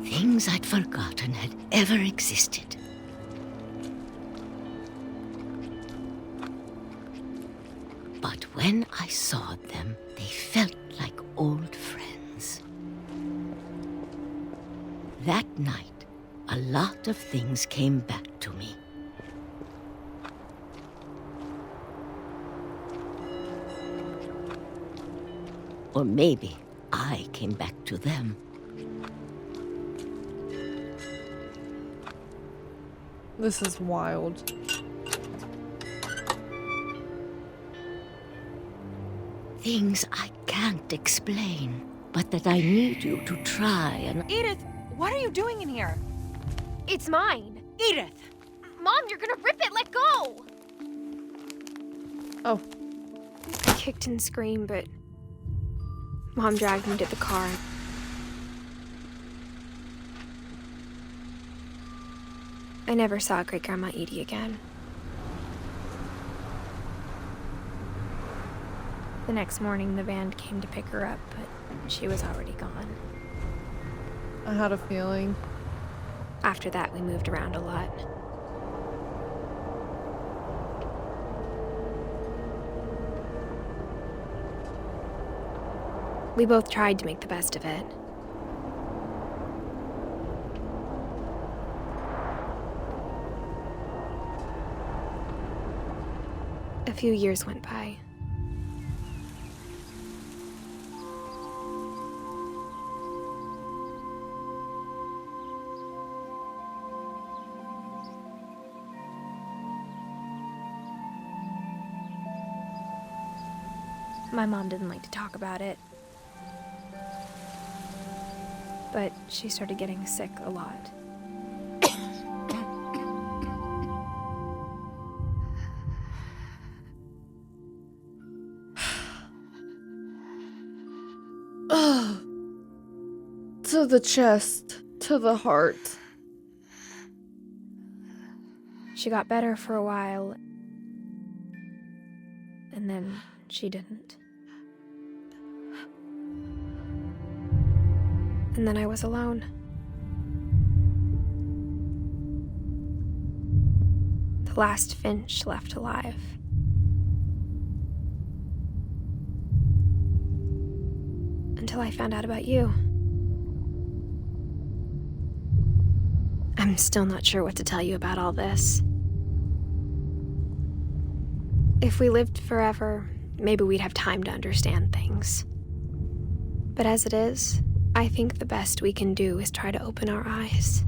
Things I'd forgotten had ever existed. But when I saw them, they felt like old friends. That night, a lot of things came back to me. Or maybe I came back to them. This is wild. Things I can't explain, but that I need you to try and... Edith, what are you doing in here? It's mine. Edith! Mom, you're gonna rip it! Let go! Oh. I kicked and screamed, but Mom dragged me to the car. I never saw Great-Grandma Edie again. The next morning, the van came to pick her up, but she was already gone. I had a feeling. After that, we moved around a lot. We both tried to make the best of it. A few years went by. My mom didn't like to talk about it, but she started getting sick a lot. To the chest, to the heart. She got better for a while, and then she didn't. And then I was alone. The last Finch left alive. Until I found out about you. I'm still not sure what to tell you about all this. If we lived forever, maybe we'd have time to understand things. But as it is, I think the best we can do is try to open our eyes.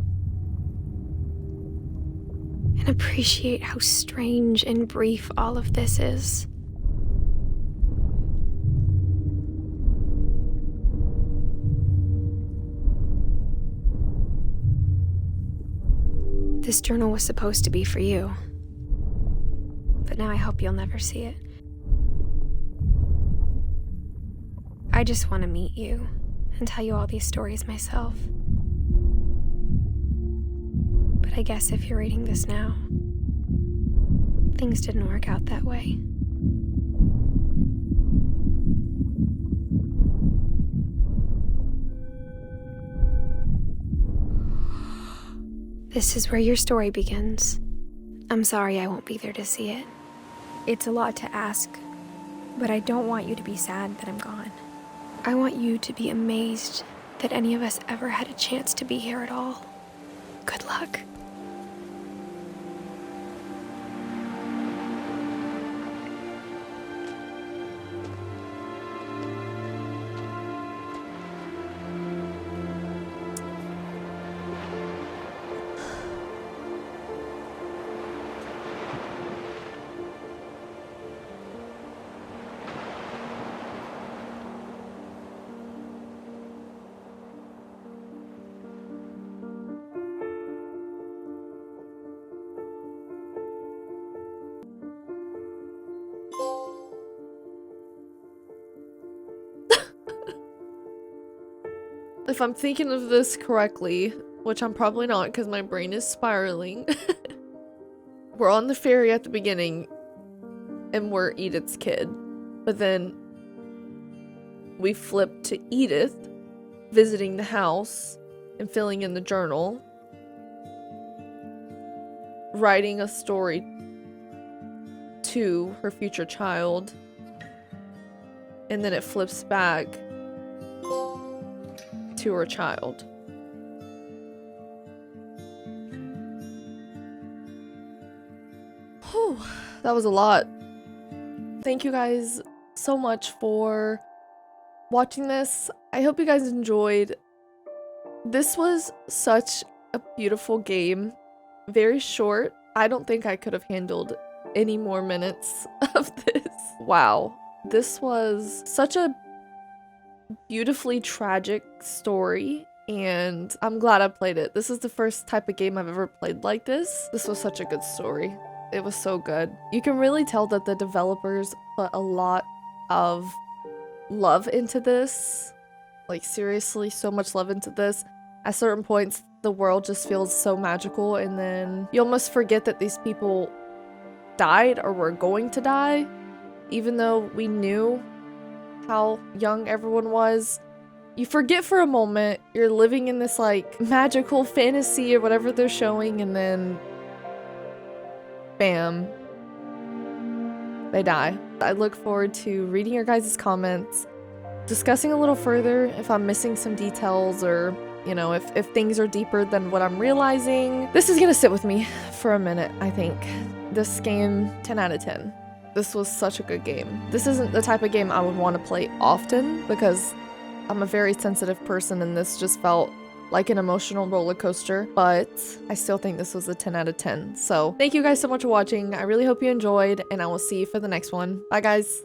And appreciate how strange and brief all of this is. This journal was supposed to be for you. But now I hope you'll never see it. I just want to meet you and tell you all these stories myself. But I guess if you're reading this now, things didn't work out that way. This is where your story begins. I'm sorry I won't be there to see it. It's a lot to ask, but I don't want you to be sad that I'm gone. I want you to be amazed that any of us ever had a chance to be here at all. Good luck. If I'm thinking of this correctly, which I'm probably not because my brain is spiraling, we're on the ferry at the beginning and we're Edith's kid. But then we flip to Edith visiting the house and filling in the journal, writing a story to her future child, and then it flips back to her child. Whew, that was a lot. Thank you guys so much for watching this. I hope you guys enjoyed. This was such a beautiful game. Very short. I don't think I could have handled any more minutes of this. Wow. This was such a beautifully tragic story, and I'm glad I played it. This is the first type of game I've ever played like this. This was such a good story. It was so good. You can really tell that the developers put a lot of love into this. Like, seriously, so much love into this. At certain points, the world just feels so magical, and then you almost forget that these people died or were going to die, even though we knew how young everyone was. You forget for a moment you're living in this like magical fantasy or whatever they're showing, and then bam, they die. I look forward to reading your guys' comments, discussing a little further if I'm missing some details, or you know, if things are deeper than what I'm realizing. This is gonna sit with me for a minute, I think. This game, 10 out of 10. This was such a good game. This isn't the type of game I would want to play often because I'm a very sensitive person, and this just felt like an emotional roller coaster, but I still think this was a 10 out of 10. So thank you guys so much for watching. I really hope you enjoyed, and I will see you for the next one. Bye guys.